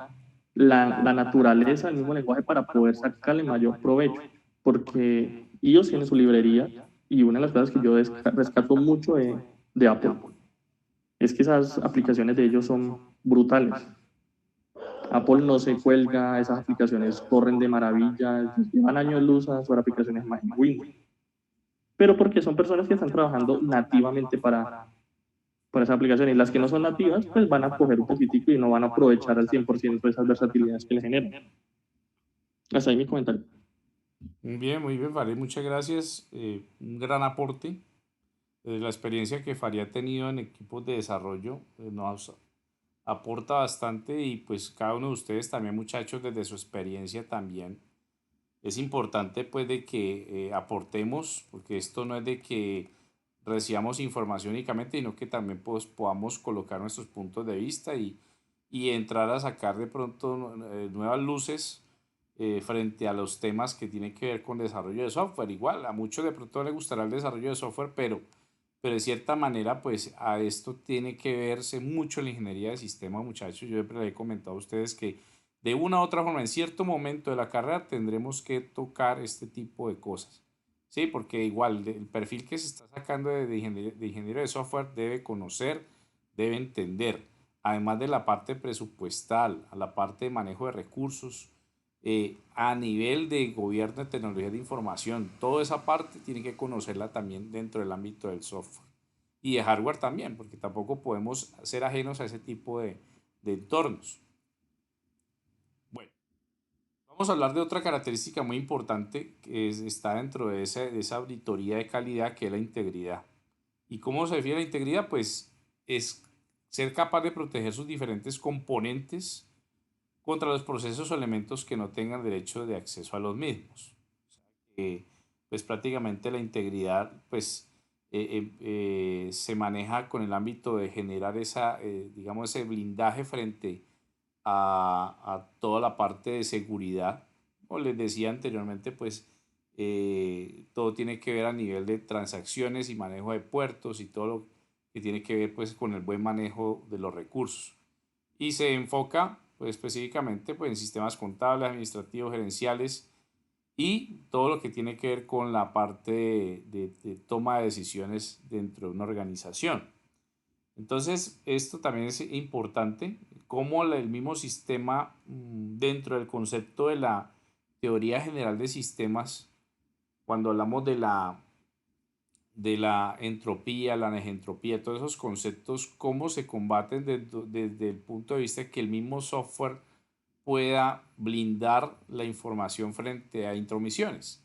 la naturaleza del mismo lenguaje para poder sacarle mayor provecho, porque ellos tienen su librería y una de las cosas que yo rescato mucho de Apple es que esas aplicaciones de ellos son brutales. Apple no se cuelga, esas aplicaciones corren de maravilla, llevan años luz a sus aplicaciones en Windows. Pero porque son personas que están trabajando nativamente para esas aplicaciones. Y las que no son nativas, pues van a coger un poquitico y no van a aprovechar al 100% esas versatilidades que le generan. Hasta ahí mi comentario. Muy bien, Farid, muchas gracias. Un gran aporte. La experiencia que Farid ha tenido en equipos de desarrollo nos aporta bastante y pues cada uno de ustedes también, muchachos, desde su experiencia también es importante pues de que aportemos, porque esto no es de que recibamos información únicamente, sino que también pues, podamos colocar nuestros puntos de vista y entrar a sacar de pronto nuevas luces frente a los temas que tienen que ver con desarrollo de software. Igual, a muchos de pronto les gustará el desarrollo de software, pero de cierta manera, pues a esto tiene que verse mucho la ingeniería de sistemas, muchachos. Yo siempre les he comentado a ustedes que de una u otra forma, en cierto momento de la carrera, tendremos que tocar este tipo de cosas. Sí, porque igual el perfil que se está sacando de ingeniero de software debe conocer, debe entender, además de la parte presupuestal, a la parte de manejo de recursos, a nivel de gobierno de tecnología de información, toda esa parte tiene que conocerla también dentro del ámbito del software y de hardware también, porque tampoco podemos ser ajenos a ese tipo de entornos. Bueno, vamos a hablar de otra característica muy importante que está dentro de esa auditoría de calidad, que es la integridad. ¿Y cómo se define la integridad? Pues es ser capaz de proteger sus diferentes componentes contra los procesos o elementos que no tengan derecho de acceso a los mismos. Pues prácticamente la integridad pues, se maneja con el ámbito de generar digamos, ese blindaje frente a toda la parte de seguridad. Como les decía anteriormente, pues todo tiene que ver a nivel de transacciones y manejo de puertos y todo lo que tiene que ver pues, con el buen manejo de los recursos. Y se enfoca pues, específicamente pues, en sistemas contables, administrativos, gerenciales y todo lo que tiene que ver con la parte de toma de decisiones dentro de una organización. Entonces, esto también es importante, cómo el mismo sistema, dentro del concepto de la teoría general de sistemas, cuando hablamos de la entropía, la negentropía, todos esos conceptos, cómo se combaten desde el punto de vista de que el mismo software pueda blindar la información frente a intromisiones.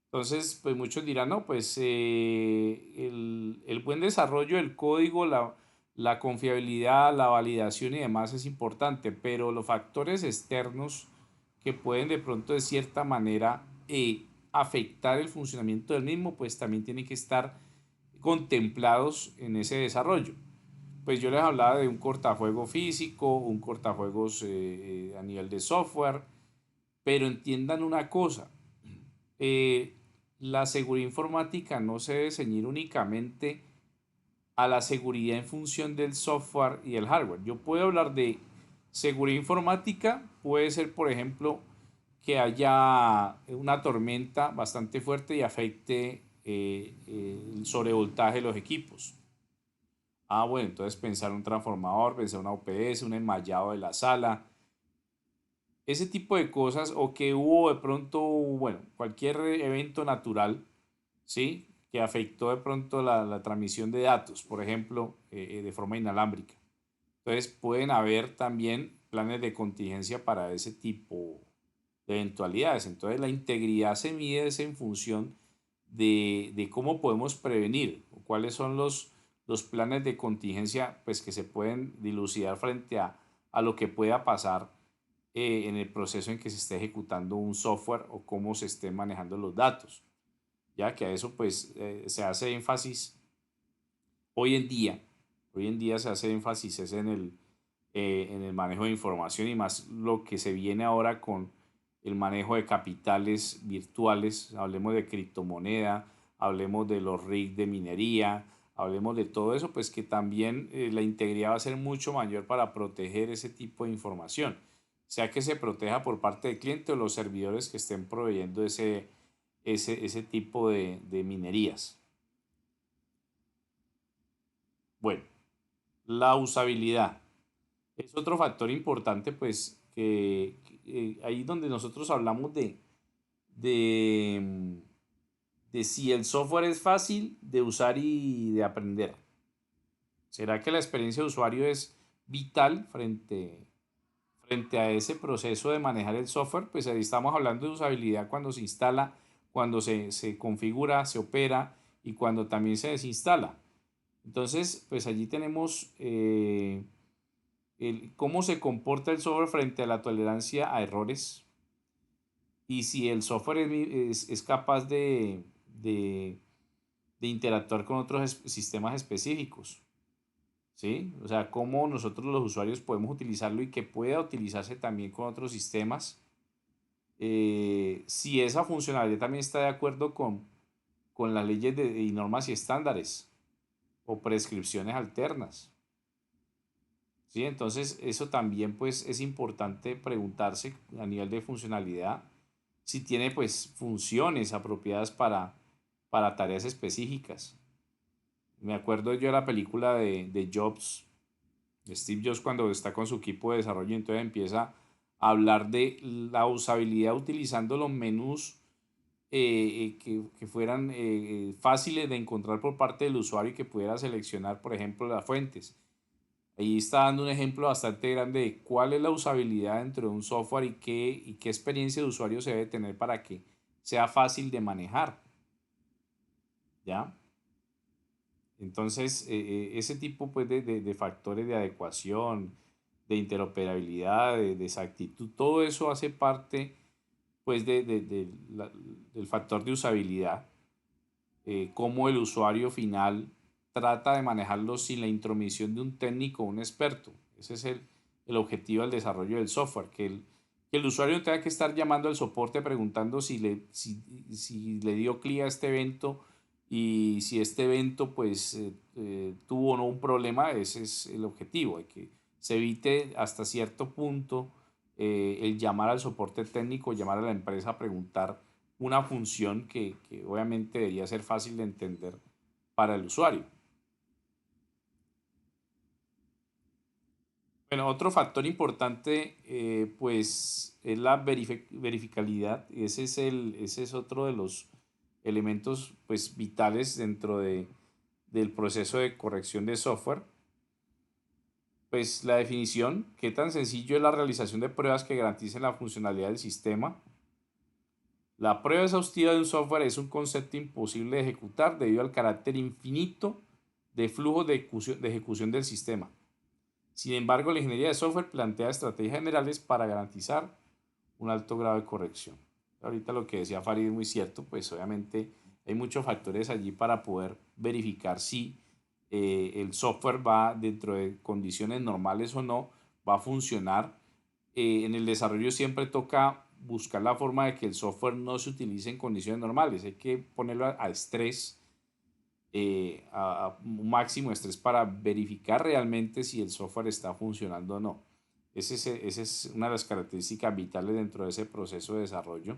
Entonces, pues muchos dirán, no, pues el buen desarrollo del código, la confiabilidad, la validación y demás es importante, pero los factores externos que pueden de pronto de cierta manera afectar el funcionamiento del mismo, pues también tienen que estar contemplados en ese desarrollo. Pues yo les hablaba de un cortafuego físico, un cortafuegos a nivel de software, pero entiendan una cosa, eh, la seguridad informática no se debe ceñir únicamente a la seguridad en función del software y el hardware. Yo puedo hablar de seguridad informática, puede ser, por ejemplo, que haya una tormenta bastante fuerte y afecte el sobrevoltaje de los equipos. Ah, bueno, entonces pensar un transformador, pensar una UPS, un enmallado de la sala, ese tipo de cosas, o que hubo de pronto, bueno, cualquier evento natural, ¿sí? Que afectó de pronto la transmisión de datos, por ejemplo, de forma inalámbrica. Entonces pueden haber también planes de contingencia para ese tipo de eventualidades. Entonces la integridad se mide en función de cómo podemos prevenir, o cuáles son los planes de contingencia pues, que se pueden dilucidar frente a lo que pueda pasar en el proceso en que se esté ejecutando un software o cómo se estén manejando los datos. Ya que a eso pues se hace énfasis hoy en día. Hoy en día se hace énfasis es en el manejo de información y más lo que se viene ahora con el manejo de capitales virtuales. Hablemos de criptomoneda, hablemos de los rigs de minería, hablemos de todo eso, pues que también la integridad va a ser mucho mayor para proteger ese tipo de información, sea que se proteja por parte del cliente o los servidores que estén proveyendo ese tipo de minerías. Bueno, la usabilidad es otro factor importante, pues, que ahí donde nosotros hablamos de, de si el software es fácil de usar y de aprender. ¿Será que la experiencia de usuario es vital frente a ese proceso de manejar el software? Pues ahí estamos hablando de usabilidad cuando se instala, cuando se configura, se opera y cuando también se desinstala. Entonces, pues allí tenemos cómo se comporta el software frente a la tolerancia a errores y si el software es capaz de interactuar con otros sistemas específicos, ¿sí? O sea, cómo nosotros los usuarios podemos utilizarlo y que pueda utilizarse también con otros sistemas. Si esa funcionalidad también está de acuerdo con las leyes y normas y estándares o prescripciones alternas. ¿Sí? Entonces, eso también pues es importante preguntarse a nivel de funcionalidad si tiene pues funciones apropiadas para tareas específicas. Me acuerdo yo de la película de Jobs, de Steve Jobs, cuando está con su equipo de desarrollo, entonces empieza a hablar de la usabilidad utilizando los menús que fueran fáciles de encontrar por parte del usuario y que pudiera seleccionar, por ejemplo, las fuentes. Ahí está dando un ejemplo bastante grande de cuál es la usabilidad dentro de un software y qué experiencia de usuario se debe tener para que sea fácil de manejar. ¿Ya? Entonces, ese tipo pues, de factores de adecuación, de interoperabilidad, de exactitud, todo eso hace parte pues, del factor de usabilidad. Cómo el usuario final trata de manejarlo sin la intromisión de un técnico o un experto. Ese es el objetivo del desarrollo del software, que el usuario no tenga que estar llamando al soporte preguntando si le dio clic a este evento y si este evento pues tuvo o no un problema. Ese es el objetivo, de que se evite hasta cierto punto el llamar al soporte técnico, llamar a la empresa a preguntar una función que obviamente debería ser fácil de entender para el usuario. Bueno, otro factor importante pues es la verificabilidad. Ese es otro de los elementos pues vitales dentro del proceso de corrección de software. Pues la definición, qué tan sencillo es la realización de pruebas que garanticen la funcionalidad del sistema. La prueba exhaustiva de un software es un concepto imposible de ejecutar debido al carácter infinito de flujos de ejecución del sistema. Sin embargo, la ingeniería de software plantea estrategias generales para garantizar un alto grado de corrección. Ahorita lo que decía Farid es muy cierto, pues obviamente hay muchos factores allí para poder verificar si el software va dentro de condiciones normales o no, va a funcionar. En el desarrollo siempre toca buscar la forma de que el software no se utilice en condiciones normales. Hay que ponerlo a estrés, a un máximo estrés para verificar realmente si el software está funcionando o no. Esa es una de las características vitales dentro de ese proceso de desarrollo.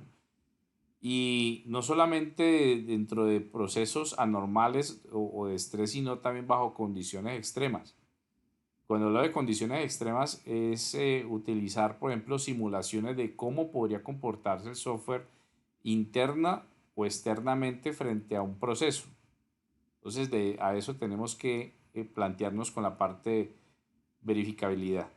Y no solamente dentro de procesos anormales o de estrés, sino también bajo condiciones extremas. Cuando hablo de condiciones extremas es utilizar, por ejemplo, simulaciones de cómo podría comportarse el software interna o externamente frente a un proceso. Entonces, a eso tenemos que plantearnos con la parte de verificabilidad.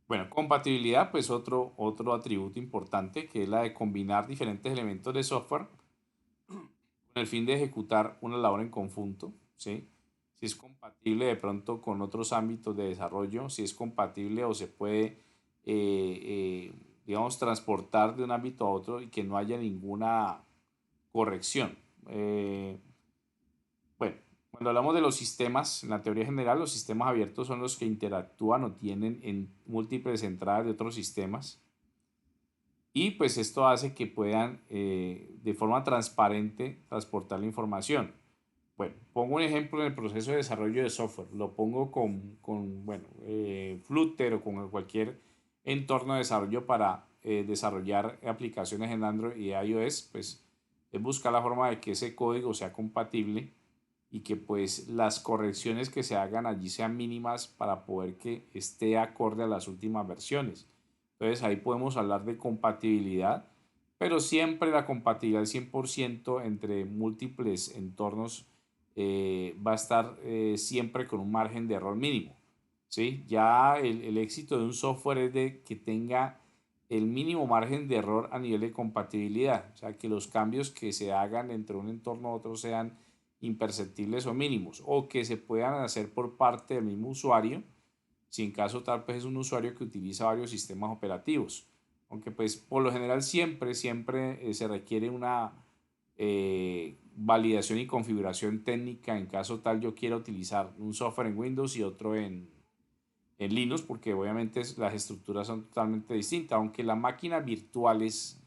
Bueno, compatibilidad, pues otro atributo importante, que es la de combinar diferentes elementos de software con el fin de ejecutar una labor en conjunto, ¿sí? Si es compatible de pronto con otros ámbitos de desarrollo, si es compatible o se puede, digamos, transportar de un ámbito a otro y que no haya ninguna corrección. Bueno, cuando hablamos de los sistemas, en la teoría general, los sistemas abiertos son los que interactúan o tienen en múltiples entradas de otros sistemas. Y pues esto hace que puedan de forma transparente transportar la información. Bueno, pongo un ejemplo en el proceso de desarrollo de software. Lo pongo con Flutter o con cualquier entorno de desarrollo para desarrollar aplicaciones en Android y iOS. Pues es buscar la forma de que ese código sea compatible y que pues las correcciones que se hagan allí sean mínimas para poder que esté acorde a las últimas versiones. Entonces ahí podemos hablar de compatibilidad, pero siempre la compatibilidad 100% entre múltiples entornos va a estar siempre con un margen de error mínimo, ¿sí? Ya el éxito de un software es de que tenga el mínimo margen de error a nivel de compatibilidad, o sea, que los cambios que se hagan entre un entorno a otro sean imperceptibles o mínimos, o que se puedan hacer por parte del mismo usuario, si en caso tal vez es un usuario que utiliza varios sistemas operativos. aunque pues por lo general siempre se requiere una validación y configuración técnica en caso tal yo quiera utilizar un software en Windows y otro en Linux, porque obviamente las estructuras son totalmente distintas, aunque las máquinas virtuales,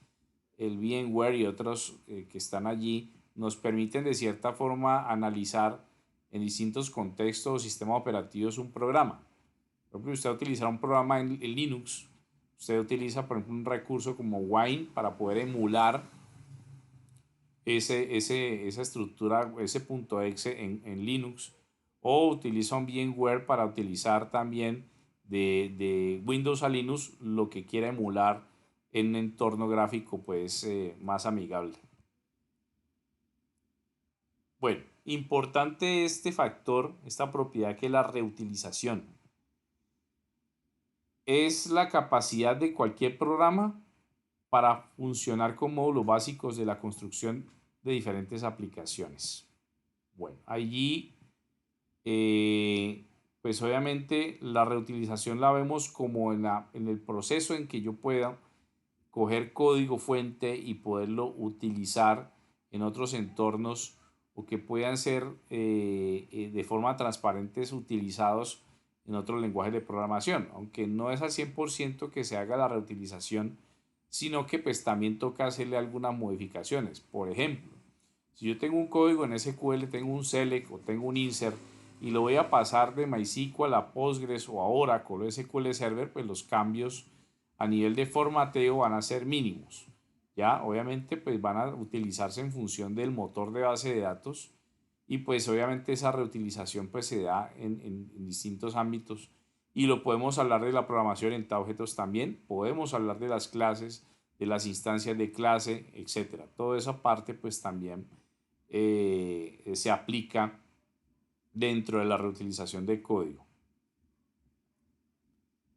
el VMware y otros que están allí, nos permiten de cierta forma analizar en distintos contextos o sistemas operativos un programa. Por ejemplo, usted utilizará un programa en Linux, usted utiliza por ejemplo un recurso como Wine para poder emular esa estructura, ese .exe en Linux, o utiliza un VMware para utilizar también de Windows a Linux lo que quiera emular en un entorno gráfico pues más amigable. Bueno, importante este factor, esta propiedad que es la reutilización. Es la capacidad de cualquier programa para funcionar con módulos básicos de la construcción de diferentes aplicaciones. Bueno, allí pues obviamente la reutilización la vemos como en el proceso en que yo pueda coger código fuente y poderlo utilizar en otros entornos o que puedan ser de forma transparente utilizados en otros lenguajes de programación, aunque no es al 100% que se haga la reutilización, sino que pues también toca hacerle algunas modificaciones. Por ejemplo, si yo tengo un código en SQL, tengo un select o tengo un insert y lo voy a pasar de MySQL a Postgres o a Oracle o SQL Server, pues los cambios a nivel de formateo van a ser mínimos. Ya, obviamente, pues van a utilizarse en función del motor de base de datos y pues obviamente esa reutilización pues se da en distintos ámbitos y lo podemos hablar de la programación orientada a objetos también, podemos hablar de las clases, de las instancias de clase, etcétera. Toda esa parte pues también se aplica dentro de la reutilización de código.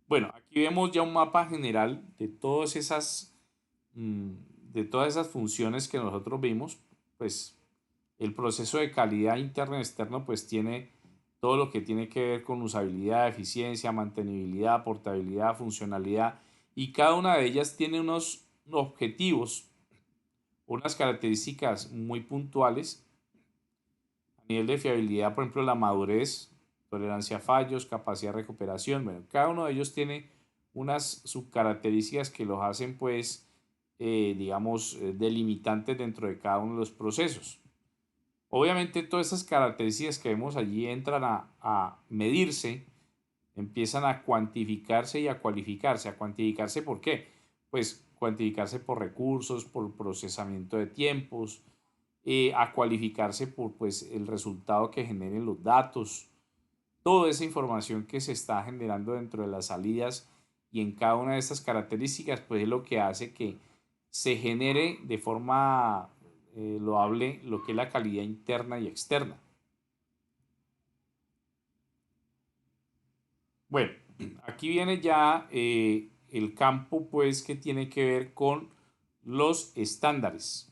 Bueno, aquí vemos ya un mapa general de todas esas funciones que nosotros vimos. Pues el proceso de calidad interno y externo pues tiene todo lo que tiene que ver con usabilidad, eficiencia, mantenibilidad, portabilidad, funcionalidad, y cada una de ellas tiene unos objetivos, unas características muy puntuales. A nivel de fiabilidad, por ejemplo, la madurez, tolerancia a fallos, capacidad de recuperación. Bueno, cada uno de ellos tiene unas subcaracterísticas que los hacen, pues, digamos, delimitantes dentro de cada uno de los procesos. Obviamente, todas esas características que vemos allí entran a medirse, empiezan a cuantificarse y a cualificarse. ¿A cuantificarse por qué? Pues cuantificarse por recursos, por procesamiento de tiempos, a cualificarse por pues, el resultado que generen los datos, toda esa información que se está generando dentro de las salidas y en cada una de estas características pues es lo que hace que se genere de forma loable lo que es la calidad interna y externa. Bueno, aquí viene ya el campo pues que tiene que ver con los estándares.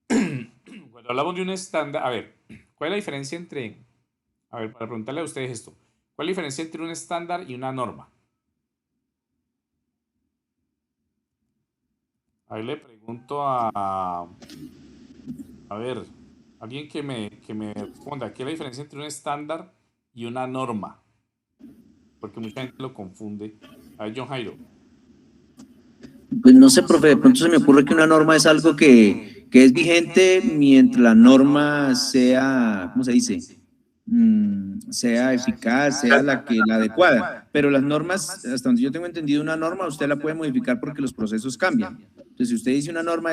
Cuando hablamos de un estándar, a ver, ¿cuál es la diferencia entre, a ver, para preguntarle a ustedes esto, ¿cuál es la diferencia entre un estándar y una norma? Ahí le pregunto a ver, alguien que me responda, ¿qué es la diferencia entre un estándar y una norma? Porque mucha gente lo confunde. A ver, John Jairo. Pues no sé, profe, de pronto se me ocurre que una norma es algo que es vigente mientras la norma sea, ¿cómo se dice? Sea eficaz, sea la adecuada. Pero las normas, hasta donde yo tengo entendido, una norma usted la puede modificar porque los procesos cambian. Entonces, si usted dice una norma,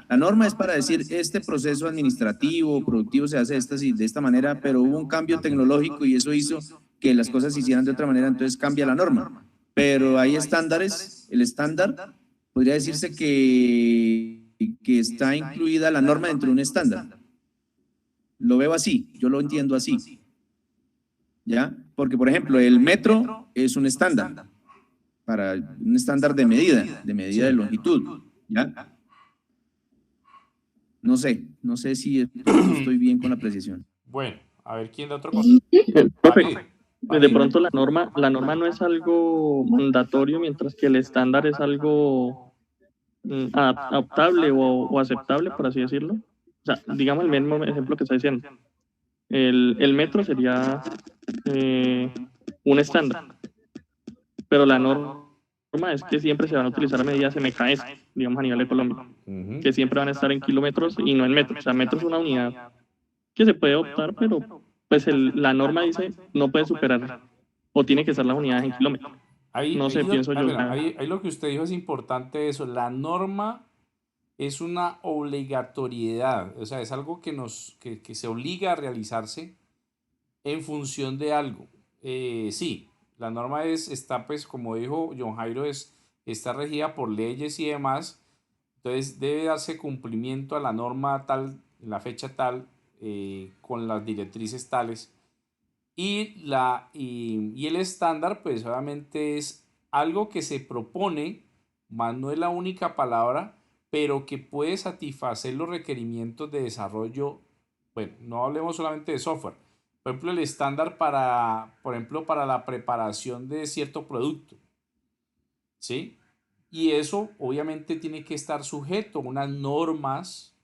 la norma es para decir, este proceso administrativo, productivo se hace de esta manera, pero hubo un cambio tecnológico y eso hizo que las cosas se hicieran de otra manera, entonces cambia la norma. Pero hay estándares, el estándar podría decirse que está incluida la norma dentro de un estándar. Lo veo así, yo lo entiendo así. ¿Ya? Porque, por ejemplo, el metro es un estándar, un estándar de medida de longitud. ¿Ya? No sé si estoy bien con la precisión. Bueno, a ver quién da otro consejo. Profe, Pues de pronto la norma no es algo mandatorio, mientras que el estándar es algo adaptable o aceptable, por así decirlo. O sea, digamos el mismo ejemplo que está diciendo. El metro sería un estándar, pero la norma es que siempre se van a utilizar medidas MKS, digamos a nivel de Colombia, que siempre van a estar en kilómetros y no en metros. O sea, metro es una unidad que se puede optar, pero pues la norma dice no puede superar o tiene que ser las unidades en kilómetros. No sé, pienso yo. Ahí lo que usted dijo es importante eso. La norma es una obligatoriedad, o sea, es algo que se obliga a realizarse en función de algo. Sí, la norma está, pues, como dijo John Jairo, está regida por leyes y demás, entonces debe darse cumplimiento a la norma tal, en la fecha tal, con las directrices tales. Y el estándar, pues obviamente es algo que se propone, más no es la única palabra, pero que puede satisfacer los requerimientos de desarrollo. Bueno, no hablemos solamente de software. Por ejemplo, el estándar para la preparación de cierto producto, ¿sí? Y eso obviamente tiene que estar sujeto a unas normas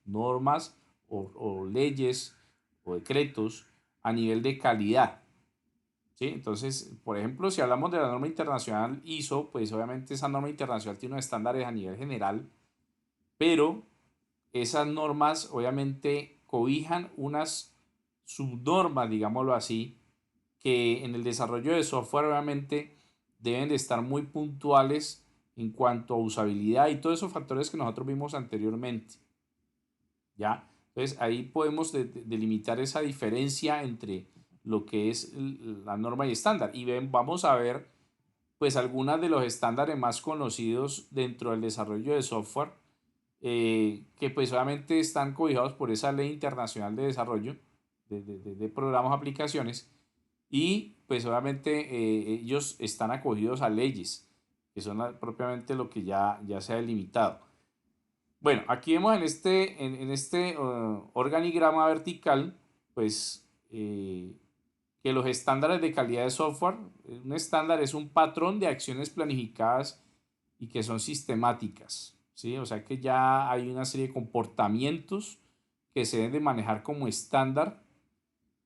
o leyes o decretos a nivel de calidad, ¿sí? Entonces, por ejemplo, si hablamos de la norma internacional ISO, pues obviamente esa norma internacional tiene unos estándares a nivel general, pero esas normas obviamente cobijan unas subnormas, digámoslo así, que en el desarrollo de software obviamente deben de estar muy puntuales en cuanto a usabilidad y todos esos factores que nosotros vimos anteriormente, ¿ya? Entonces ahí podemos delimitar esa diferencia entre lo que es la norma y estándar, y vamos a ver pues algunos de los estándares más conocidos dentro del desarrollo de software, que pues obviamente están cobijados por esa ley internacional de desarrollo de programas, aplicaciones, y pues obviamente ellos están acogidos a leyes que son propiamente lo que ya se ha delimitado. Bueno, aquí vemos en este organigrama vertical, pues que los estándares de calidad de software, un estándar es un patrón de acciones planificadas y que son sistemáticas, ¿sí? O sea que ya hay una serie de comportamientos que se deben de manejar como estándar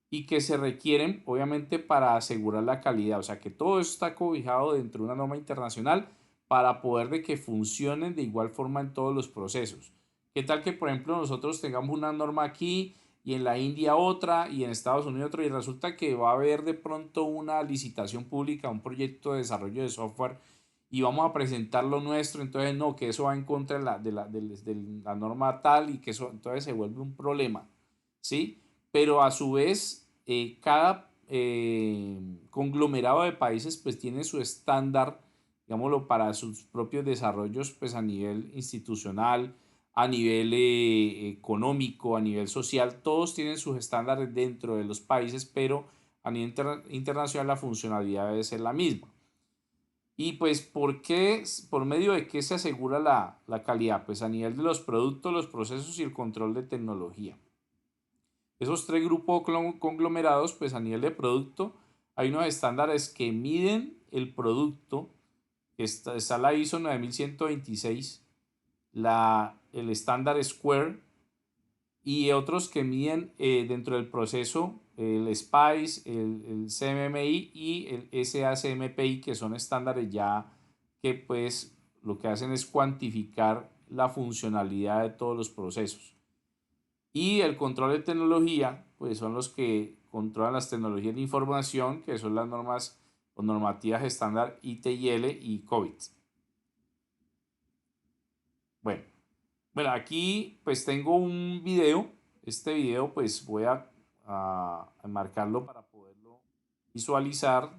y que se requieren obviamente para asegurar la calidad. O sea que todo eso está cobijado dentro de una norma internacional para poder de que funcionen de igual forma en todos los procesos. ¿Qué tal que, por ejemplo, nosotros tengamos una norma aquí y en la India otra y en Estados Unidos otra, y resulta que va a haber de pronto una licitación pública, un proyecto de desarrollo de software y vamos a presentar lo nuestro? Entonces no, que eso va en contra de la norma tal, y que eso entonces se vuelve un problema, ¿sí? Pero a su vez cada conglomerado de países pues tiene su estándar, digámoslo, para sus propios desarrollos, pues a nivel institucional, a nivel económico, a nivel social. Todos tienen sus estándares dentro de los países, pero a nivel internacional la funcionalidad debe ser la misma. Y pues, ¿por medio de qué se asegura la calidad? Pues a nivel de los productos, los procesos y el control de tecnología. Esos tres grupos conglomerados, pues a nivel de producto, hay unos estándares que miden el producto. Está la ISO 9126, el estándar Square, y otros que miden dentro del proceso el SPICE, el CMMI y el SACMPI, que son estándares ya que pues lo que hacen es cuantificar la funcionalidad de todos los procesos. Y el control de tecnología, pues son los que controlan las tecnologías de información, que son las normas o normativas estándar ITIL y COVID. Bueno, aquí pues tengo un video. Este video pues voy a marcarlo para poderlo visualizar.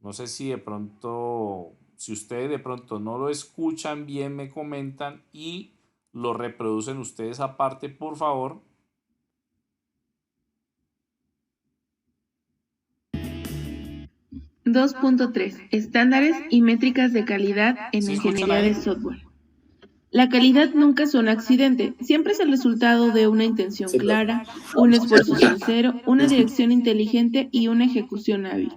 No sé si de pronto, si ustedes de pronto no lo escuchan bien, me comentan y lo reproducen ustedes aparte, por favor. (2.3) Estándares y métricas de calidad en ingeniería de software. La calidad nunca es un accidente, siempre es el resultado de una intención clara, un esfuerzo sincero, una dirección inteligente y una ejecución hábil.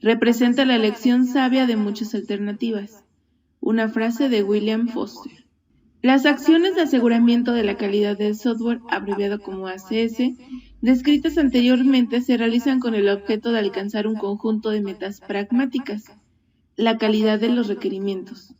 Representa la elección sabia de muchas alternativas. Una frase de William Foster. Las acciones de aseguramiento de la calidad del software, abreviado como ACS, descritas anteriormente se realizan con el objeto de alcanzar un conjunto de metas pragmáticas. La calidad de los requerimientos.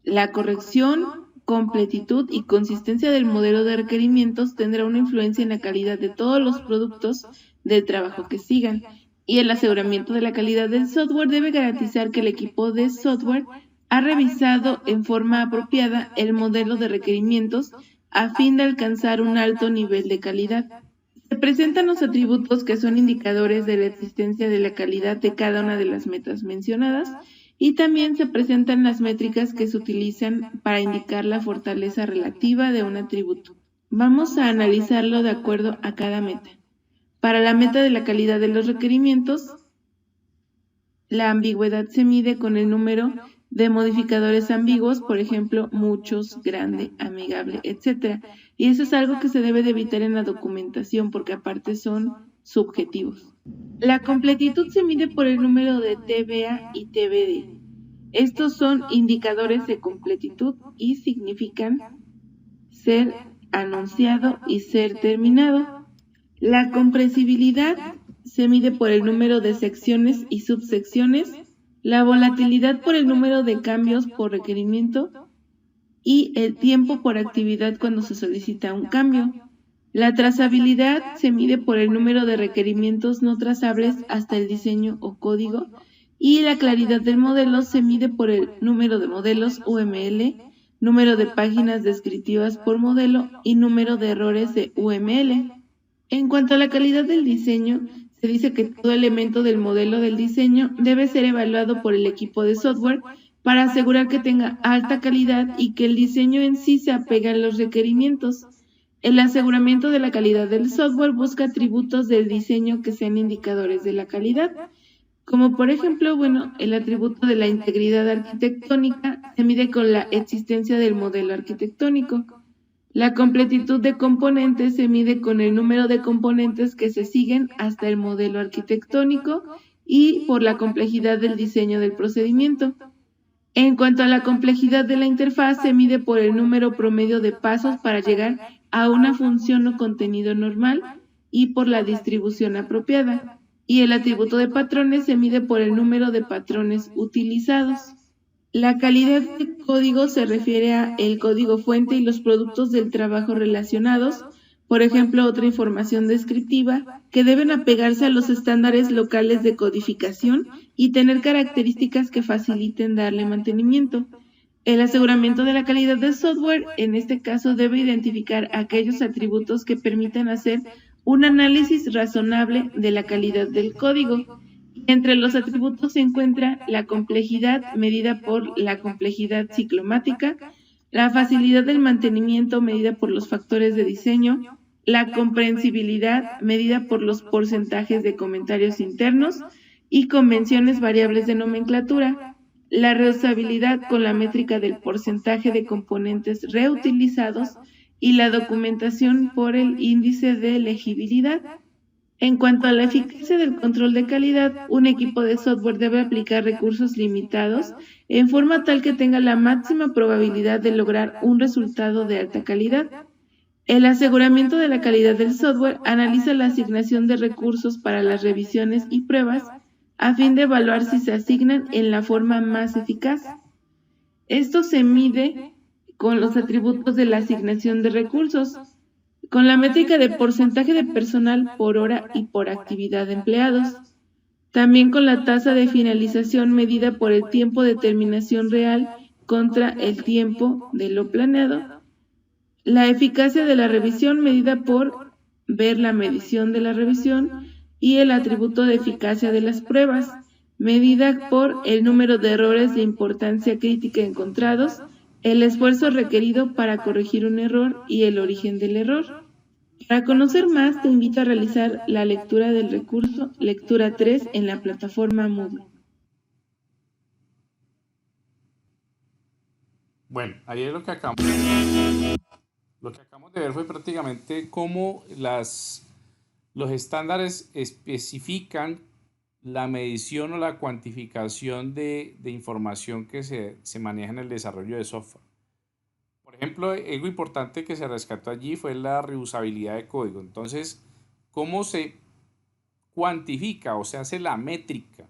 La corrección, completitud y consistencia del modelo de requerimientos tendrá una influencia en la calidad de todos los productos del trabajo que sigan, y el aseguramiento de la calidad del software debe garantizar que el equipo de software ha revisado en forma apropiada el modelo de requerimientos a fin de alcanzar un alto nivel de calidad. Se presentan los atributos que son indicadores de la existencia de la calidad de cada una de las metas mencionadas, y también se presentan las métricas que se utilizan para indicar la fortaleza relativa de un atributo. Vamos a analizarlo de acuerdo a cada meta. Para la meta de la calidad de los requerimientos, la ambigüedad se mide con el número de modificadores ambiguos, por ejemplo, muchos, grande, amigable, etc. Y eso es algo que se debe de evitar en la documentación porque aparte son subjetivos. La completitud se mide por el número de TBA y TBD. Estos son indicadores de completitud y significan ser anunciado y ser terminado. La comprensibilidad se mide por el número de secciones y subsecciones, la volatilidad por el número de cambios por requerimiento y el tiempo por actividad cuando se solicita un cambio. La trazabilidad se mide por el número de requerimientos no trazables hasta el diseño o código, y la claridad del modelo se mide por el número de modelos UML, número de páginas descriptivas por modelo y número de errores de UML. En cuanto a la calidad del diseño, se dice que todo elemento del modelo del diseño debe ser evaluado por el equipo de software para asegurar que tenga alta calidad y que el diseño en sí se apegue a los requerimientos. El aseguramiento de la calidad del software busca atributos del diseño que sean indicadores de la calidad, como por ejemplo, el atributo de la integridad arquitectónica se mide con la existencia del modelo arquitectónico. La completitud de componentes se mide con el número de componentes que se siguen hasta el modelo arquitectónico y por la complejidad del diseño del procedimiento. En cuanto a la complejidad de la interfaz, se mide por el número promedio de pasos para llegar a una función o contenido normal y por la distribución apropiada. Y el atributo de patrones se mide por el número de patrones utilizados. La calidad de código se refiere a el código fuente y los productos del trabajo relacionados, por ejemplo, otra información descriptiva, que deben apegarse a los estándares locales de codificación y tener características que faciliten darle mantenimiento. El aseguramiento de la calidad del software, en este caso, debe identificar aquellos atributos que permitan hacer un análisis razonable de la calidad del código. Entre los atributos se encuentra la complejidad medida por la complejidad ciclomática, la facilidad del mantenimiento medida por los factores de diseño, la comprensibilidad medida por los porcentajes de comentarios internos y convenciones variables de nomenclatura, la reusabilidad con la métrica del porcentaje de componentes reutilizados y la documentación por el índice de legibilidad. En cuanto a la eficacia del control de calidad, un equipo de software debe aplicar recursos limitados en forma tal que tenga la máxima probabilidad de lograr un resultado de alta calidad. El aseguramiento de la calidad del software analiza la asignación de recursos para las revisiones y pruebas a fin de evaluar si se asignan en la forma más eficaz. Esto se mide con los atributos de la asignación de recursos, con la métrica de porcentaje de personal por hora y por actividad de empleados, también con la tasa de finalización medida por el tiempo de terminación real contra el tiempo de lo planeado, la eficacia de la revisión medida por ver la medición de la revisión y el atributo de eficacia de las pruebas, medida por el número de errores de importancia crítica encontrados, el esfuerzo requerido para corregir un error y el origen del error. Para conocer más, te invito a realizar la lectura del recurso Lectura 3 en la plataforma Moodle. Bueno, ayer lo que acabamos de ver fue prácticamente cómo los estándares especifican la medición o la cuantificación de información que se maneja en el desarrollo de software. Por ejemplo, algo importante que se rescató allí fue la reusabilidad de código. Entonces, ¿cómo se cuantifica o se hace la métrica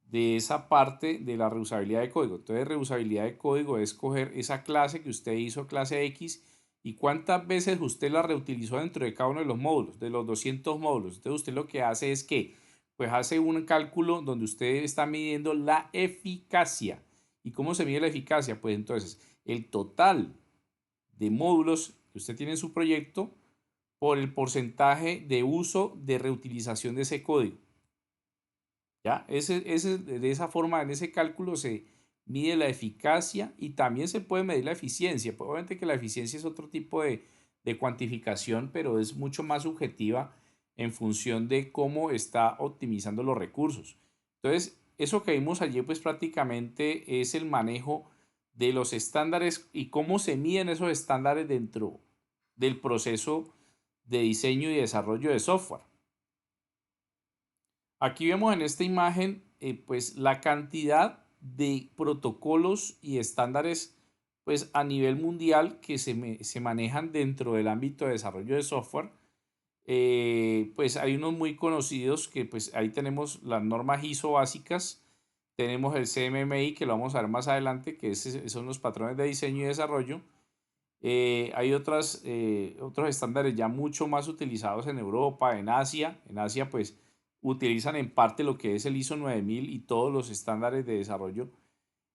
de esa parte de la reusabilidad de código? Entonces, reusabilidad de código es coger esa clase que usted hizo, clase X, y cuántas veces usted la reutilizó dentro de cada uno de los módulos, de los 200 módulos. Entonces, usted lo que hace es que, pues hace un cálculo donde usted está midiendo la eficacia. ¿Y cómo se mide la eficacia? Pues entonces, el total de módulos que usted tiene en su proyecto por el porcentaje de uso de reutilización de ese código. ¿Ya? De esa forma, en ese cálculo se mide la eficacia y también se puede medir la eficiencia. Pues obviamente que la eficiencia es otro tipo de cuantificación, pero es mucho más subjetiva en función de cómo está optimizando los recursos. Entonces, eso que vimos allí, pues prácticamente es el manejo de los estándares y cómo se miden esos estándares dentro del proceso de diseño y desarrollo de software. Aquí vemos en esta imagen pues la cantidad de protocolos y estándares pues a nivel mundial que se manejan dentro del ámbito de desarrollo de software. Pues hay unos muy conocidos que pues ahí tenemos las normas ISO básicas, tenemos el CMMI que lo vamos a ver más adelante, que son los patrones de diseño y desarrollo. Hay otros estándares ya mucho más utilizados en Europa, en Asia. En Asia pues utilizan en parte lo que es el ISO 9000 y todos los estándares de desarrollo.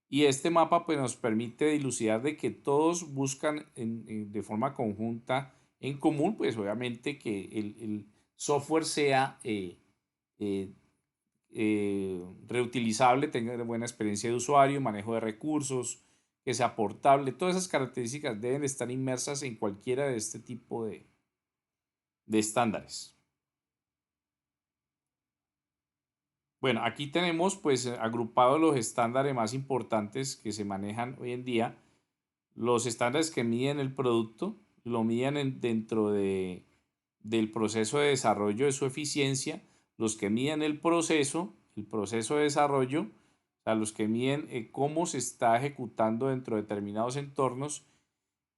Y este mapa pues nos permite dilucidar de que todos buscan de forma conjunta, en común, pues obviamente que el software sea reutilizable, tenga buena experiencia de usuario, manejo de recursos, que sea portable. Todas esas características deben estar inmersas en cualquiera de este tipo de estándares. Bueno, aquí tenemos pues agrupados los estándares más importantes que se manejan hoy en día. Los estándares que miden el producto, lo miden dentro del proceso de desarrollo de su eficiencia. Los que miden el proceso de desarrollo, o sea, los que miden cómo se está ejecutando dentro de determinados entornos,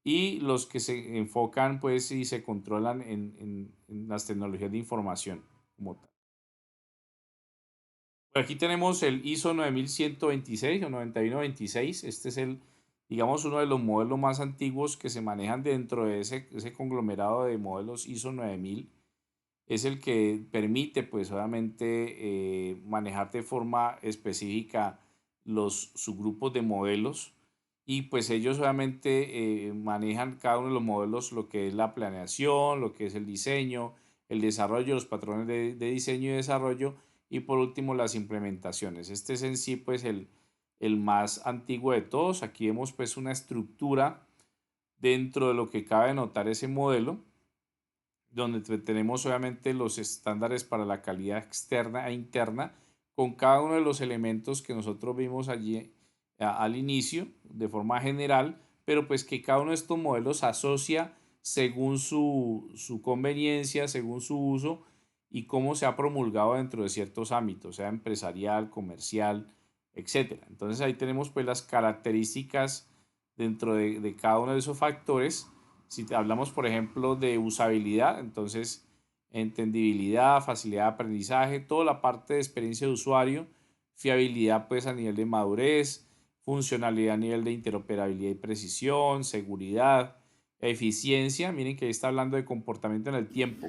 y los que se enfocan pues y se controlan en las tecnologías de información como tal. Aquí tenemos el ISO 9126 o 9126. Este es digamos, uno de los modelos más antiguos que se manejan dentro de ese conglomerado de modelos ISO 9000. Es el que permite, pues, obviamente, manejar de forma específica los subgrupos de modelos. Y pues ellos obviamente manejan cada uno de los modelos, lo que es la planeación, lo que es el diseño, el desarrollo, los patrones de diseño y desarrollo, y por último las implementaciones. Este es en sí pues el más antiguo de todos. Aquí vemos pues una estructura dentro de lo que cabe notar ese modelo, donde tenemos obviamente los estándares para la calidad externa e interna, con cada uno de los elementos que nosotros vimos allí al inicio de forma general, pero pues que cada uno de estos modelos asocia según su conveniencia, según su uso y cómo se ha promulgado dentro de ciertos ámbitos, sea empresarial, comercial, etc. Entonces ahí tenemos pues las características dentro de cada uno de esos factores. Si hablamos, por ejemplo, de usabilidad, entonces entendibilidad, facilidad de aprendizaje, toda la parte de experiencia de usuario, fiabilidad pues a nivel de madurez, funcionalidad a nivel de interoperabilidad y precisión, seguridad, eficiencia. Miren que ahí está hablando de comportamiento en el tiempo,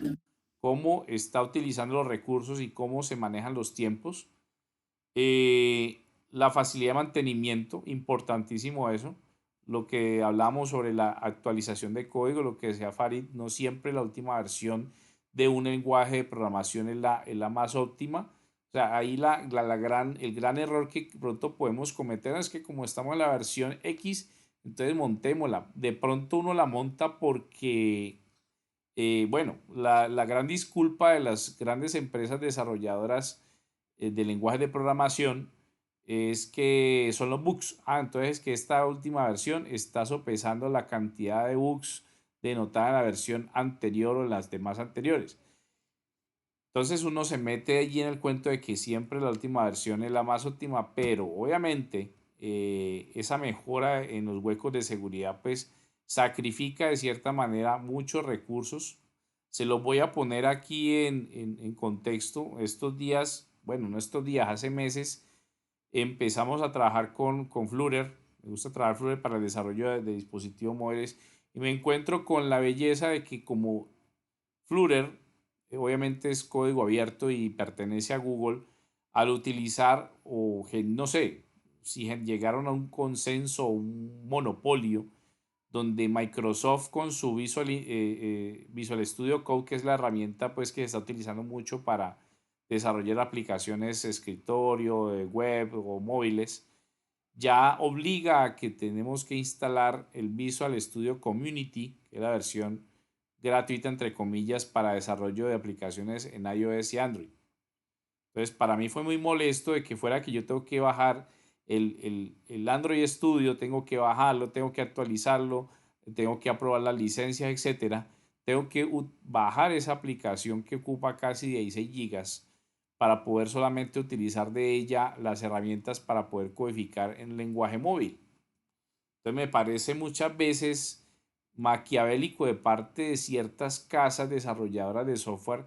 cómo está utilizando los recursos y cómo se manejan los tiempos. La facilidad de mantenimiento, importantísimo eso. Lo que hablamos sobre la actualización de código, lo que decía Farid, no siempre la última versión de un lenguaje de programación es la más óptima. O sea, ahí el gran error que pronto podemos cometer es que como estamos en la versión X, entonces montémosla. De pronto uno la monta porque, bueno, la gran disculpa de las grandes empresas desarrolladoras de lenguajes de programación es que son los bugs. Entonces que esta última versión está sopesando la cantidad de bugs denotada en la versión anterior o en las demás anteriores. Entonces uno se mete allí en el cuento de que siempre la última versión es la más óptima, pero obviamente esa mejora en los huecos de seguridad pues sacrifica de cierta manera muchos recursos. Se los voy a poner aquí en contexto. Estos días, bueno, no estos días, hace meses empezamos a trabajar con Flutter. Me gusta trabajar Flutter para el desarrollo de dispositivos móviles y me encuentro con la belleza de que como Flutter obviamente es código abierto y pertenece a Google, al utilizar o no sé si llegaron a un consenso o un monopolio donde Microsoft con su Visual Studio Code, que es la herramienta pues que se está utilizando mucho para desarrollar aplicaciones de escritorio, de web o móviles, ya obliga a que tenemos que instalar el Visual Studio Community, que es la versión gratuita, entre comillas, para desarrollo de aplicaciones en iOS y Android. Entonces, para mí fue muy molesto de que fuera que yo tengo que bajar el Android Studio, tengo que bajarlo, tengo que actualizarlo, tengo que aprobar las licencias, etcétera. Tengo que bajar esa aplicación que ocupa casi 16 gigas para poder solamente utilizar de ella las herramientas para poder codificar en lenguaje móvil. Entonces me parece muchas veces maquiavélico de parte de ciertas casas desarrolladoras de software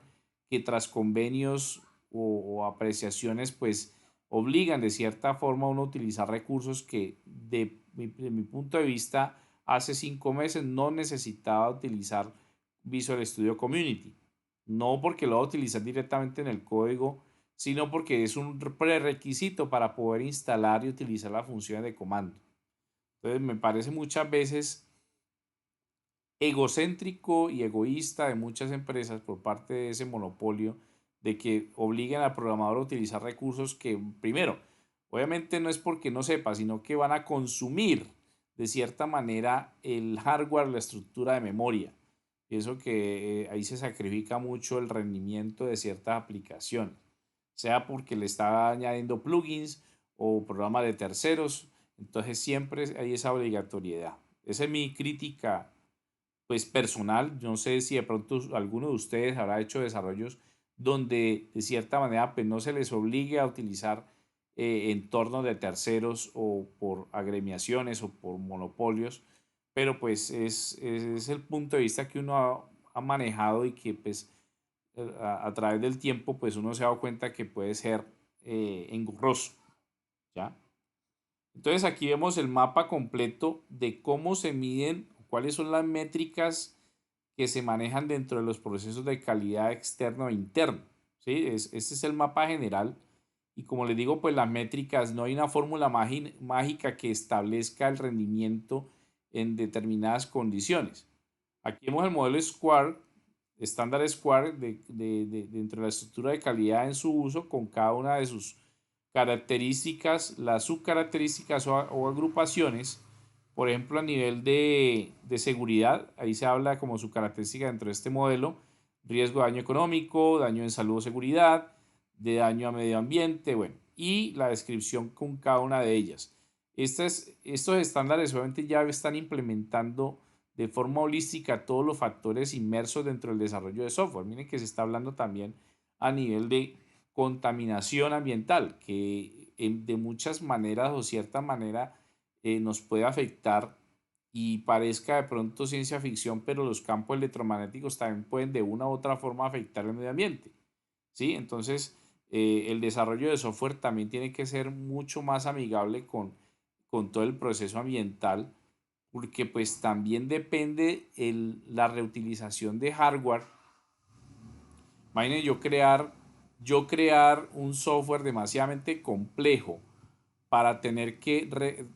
que tras convenios o apreciaciones pues obligan de cierta forma a uno a utilizar recursos que de mi punto de vista hace 5 meses no necesitaba utilizar Visual Studio Community. No porque lo va a utilizar directamente en el código, sino porque es un prerequisito para poder instalar y utilizar las funciones de comando. Entonces me parece muchas veces egocéntrico y egoísta de muchas empresas por parte de ese monopolio de que obliguen al programador a utilizar recursos que, primero, obviamente no es porque no sepa, sino que van a consumir de cierta manera el hardware, la estructura de memoria. Pienso que ahí se sacrifica mucho el rendimiento de ciertas aplicaciones, sea porque le está añadiendo plugins o programas de terceros. Entonces siempre hay esa obligatoriedad. Esa es mi crítica pues personal. Yo no sé si de pronto alguno de ustedes habrá hecho desarrollos donde de cierta manera pues no se les obligue a utilizar entornos de terceros o por agremiaciones o por monopolios, pero pues es el punto de vista que uno ha manejado y que pues a través del tiempo pues uno se ha dado cuenta que puede ser engorroso, ¿ya? Entonces aquí vemos el mapa completo de cómo se miden, cuáles son las métricas que se manejan dentro de los procesos de calidad externo e interno. ¿Sí? Este es el mapa general y como les digo, pues las métricas, no hay una fórmula mágica que establezca el rendimiento en determinadas condiciones. Aquí vemos el modelo SQUARE, estándar SQUARE dentro de la estructura de calidad en su uso con cada una de sus características, las subcaracterísticas o agrupaciones. Por ejemplo, a nivel de seguridad, ahí se habla como su característica dentro de este modelo: riesgo de daño económico, daño en salud o seguridad, de daño a medio ambiente, bueno, y la descripción con cada una de ellas. Estos estándares obviamente ya están implementando de forma holística todos los factores inmersos dentro del desarrollo de software. Miren que se está hablando también a nivel de contaminación ambiental, que de muchas maneras o cierta manera nos puede afectar y parezca de pronto ciencia ficción, pero los campos electromagnéticos también pueden de una u otra forma afectar el medio ambiente, ¿sí? Entonces, el desarrollo de software también tiene que ser mucho más amigable con todo el proceso ambiental, porque pues también depende la reutilización de hardware. Imaginen yo crear un software demasiadamente complejo para tener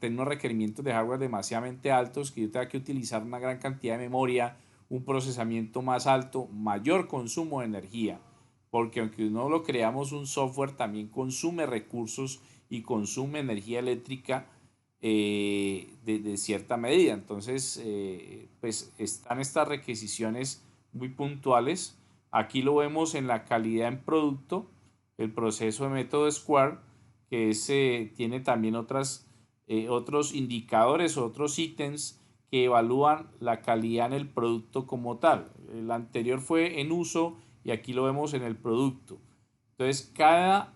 unos requerimientos de hardware demasiadamente altos, que yo tenga que utilizar una gran cantidad de memoria, un procesamiento más alto, mayor consumo de energía, porque aunque no lo creamos, un software también consume recursos y consume energía eléctrica de cierta medida. Entonces, pues están estas requisiciones muy puntuales. Aquí lo vemos en la calidad en producto, el proceso de método SQUARE, que tiene también otros indicadores, otros ítems que evalúan la calidad en el producto como tal. El anterior fue en uso y aquí lo vemos en el producto. Entonces, cada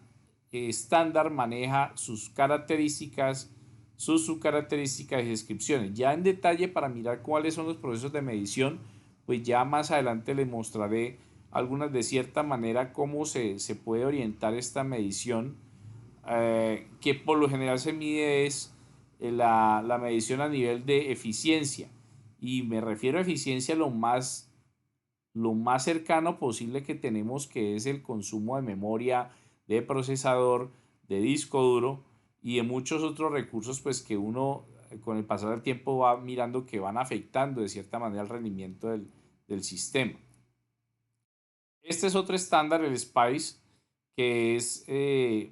estándar maneja sus características, sus subcaracterísticas y descripciones. Ya en detalle, para mirar cuáles son los procesos de medición, pues ya más adelante les mostraré algunas de cierta manera cómo se puede orientar esta medición, que por lo general se mide es la medición a nivel de eficiencia, y me refiero a eficiencia lo más cercano posible que tenemos, que es el consumo de memoria, de procesador, de disco duro y de muchos otros recursos, pues que uno con el pasar del tiempo va mirando que van afectando de cierta manera el rendimiento del sistema. Este es otro estándar, el SPICE, que es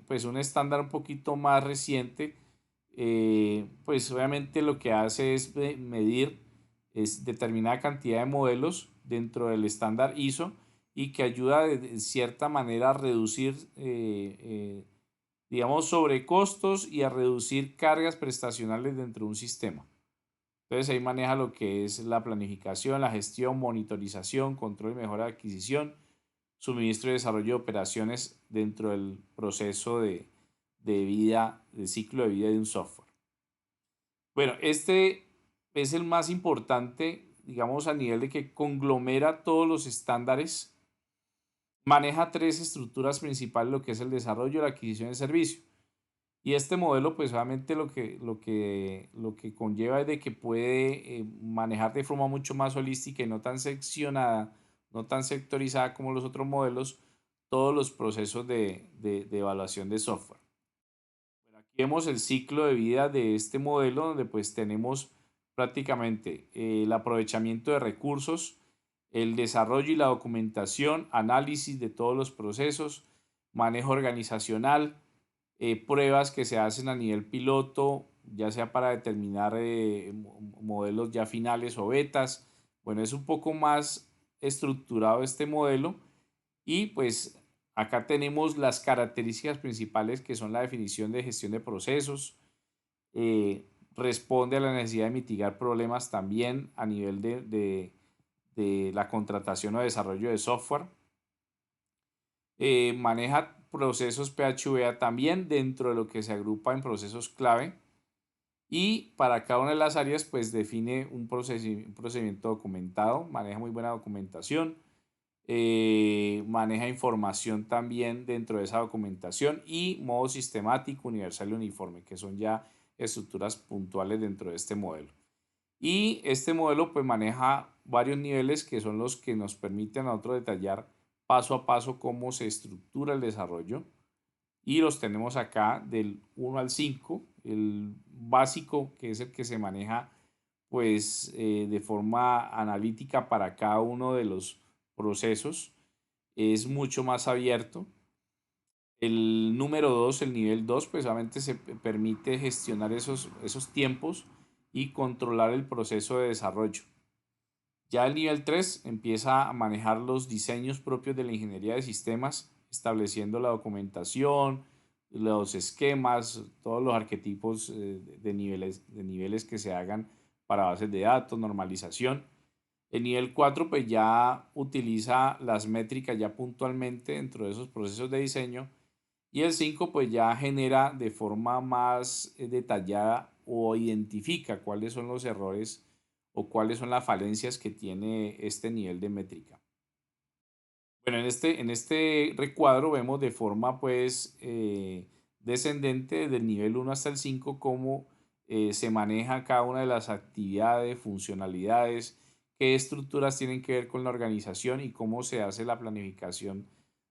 pues un estándar un poquito más reciente. Pues obviamente lo que hace es medir determinada cantidad de modelos dentro del estándar ISO, y que ayuda de cierta manera a reducir digamos, sobrecostos y a reducir cargas prestacionales dentro de un sistema. Entonces ahí maneja lo que es la planificación, la gestión, monitorización, control y mejora de adquisición, suministro y desarrollo de operaciones dentro del proceso de vida, del ciclo de vida de un software. Bueno, este es el más importante, digamos, a nivel de que conglomera todos los estándares. Maneja tres estructuras principales, lo que es el desarrollo, la adquisición y el servicio. Y este modelo, pues obviamente lo que conlleva es de que puede manejar de forma mucho más holística y no tan seccionada, no tan sectorizada como los otros modelos, todos los procesos de evaluación de software. Bueno, aquí vemos el ciclo de vida de este modelo, donde pues tenemos prácticamente el aprovechamiento de recursos, el desarrollo y la documentación, análisis de todos los procesos, manejo organizacional, pruebas que se hacen a nivel piloto, ya sea para determinar modelos ya finales o betas. Bueno, es un poco más estructurado este modelo, y pues acá tenemos las características principales, que son la definición de gestión de procesos, responde a la necesidad de mitigar problemas también a nivel de la contratación o desarrollo de software. Maneja procesos PHVA también dentro de lo que se agrupa en procesos clave, y para cada una de las áreas pues define un procedimiento documentado, maneja muy buena documentación, maneja información también dentro de esa documentación, y modo sistemático, universal y uniforme, que son ya estructuras puntuales dentro de este modelo. Y este modelo pues maneja varios niveles, que son los que nos permiten a nosotros detallar paso a paso cómo se estructura el desarrollo, y los tenemos acá del 1 al 5. El básico, que es el que se maneja pues de forma analítica para cada uno de los procesos, es mucho más abierto. El número 2, el nivel 2, pues obviamente se permite gestionar esos tiempos y controlar el proceso de desarrollo. Ya el nivel 3 empieza a manejar los diseños propios de la ingeniería de sistemas, estableciendo la documentación, los esquemas, todos los arquetipos de niveles que se hagan para bases de datos, normalización. El nivel 4 pues ya utiliza las métricas ya puntualmente dentro de esos procesos de diseño, y el 5 pues ya genera de forma más detallada, o identifica cuáles son los errores o cuáles son las falencias que tiene este nivel de métrica. Bueno, en este recuadro vemos de forma pues descendente del nivel 1 hasta el 5 cómo se maneja cada una de las actividades, funcionalidades, qué estructuras tienen que ver con la organización y cómo se hace la planificación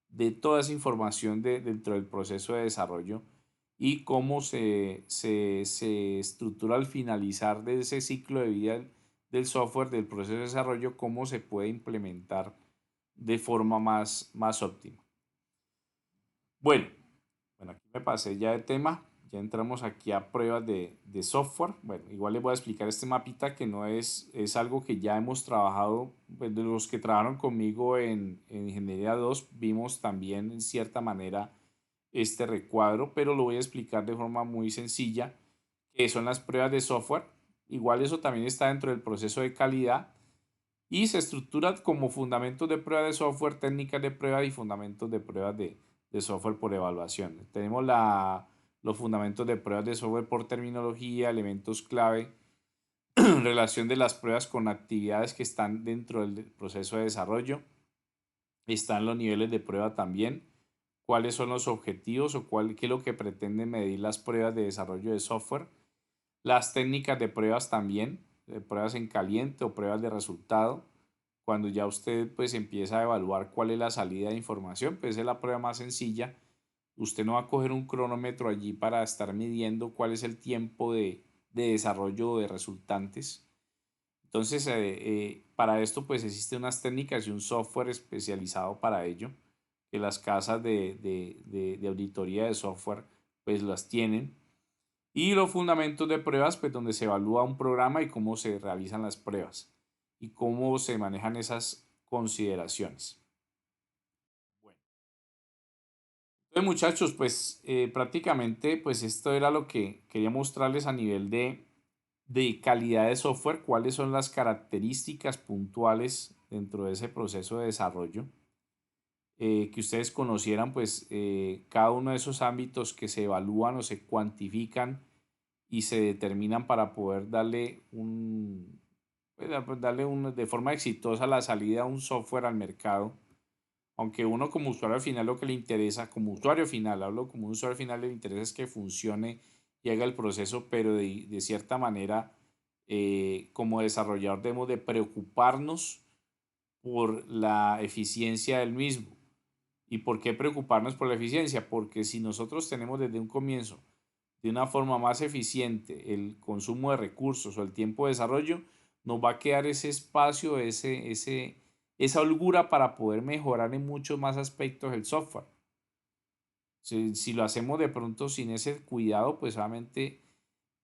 de toda esa información dentro del proceso de desarrollo, y cómo se estructura al finalizar de ese ciclo de vida del software, del proceso de desarrollo, cómo se puede implementar de forma más óptima. Bueno, aquí me pasé ya de tema, ya entramos aquí a pruebas de software. Bueno, igual les voy a explicar este mapita, que no es algo que ya hemos trabajado, pues de los que trabajaron conmigo en Ingeniería 2, vimos también en cierta manera este recuadro, pero lo voy a explicar de forma muy sencilla, que son las pruebas de software. Igual eso también está dentro del proceso de calidad, y se estructura como fundamentos de prueba de software, técnicas de prueba y fundamentos de pruebas de software por evaluación. Tenemos los fundamentos de pruebas de software por terminología, elementos clave, relación de las pruebas con actividades que están dentro del proceso de desarrollo. Están los niveles de prueba también, cuáles son los objetivos o qué es lo que pretenden medir las pruebas de desarrollo de software. Las técnicas de pruebas también, pruebas en caliente o pruebas de resultado. Cuando ya usted pues empieza a evaluar cuál es la salida de información, pues es la prueba más sencilla. Usted no va a coger un cronómetro allí para estar midiendo cuál es el tiempo de desarrollo de resultantes. Entonces, para esto pues existen unas técnicas y un software especializado para ello, que las casas de auditoría de software pues las tienen. Y los fundamentos de pruebas, pues donde se evalúa un programa y cómo se realizan las pruebas y cómo se manejan esas consideraciones. Bueno, entonces muchachos, pues prácticamente pues esto era lo que quería mostrarles a nivel de calidad de software, cuáles son las características puntuales dentro de ese proceso de desarrollo. Que ustedes conocieran pues cada uno de esos ámbitos que se evalúan o se cuantifican y se determinan para poder darle de forma exitosa la salida a un software al mercado. Aunque uno como usuario al final lo que le interesa, como usuario final, hablo como un usuario final, le interesa es que funcione y haga el proceso, pero de cierta manera como desarrollador debemos de preocuparnos por la eficiencia del mismo. ¿Y por qué preocuparnos por la eficiencia? Porque si nosotros tenemos desde un comienzo de una forma más eficiente el consumo de recursos o el tiempo de desarrollo, nos va a quedar ese espacio, esa holgura para poder mejorar en muchos más aspectos el software. Si lo hacemos de pronto sin ese cuidado, pues obviamente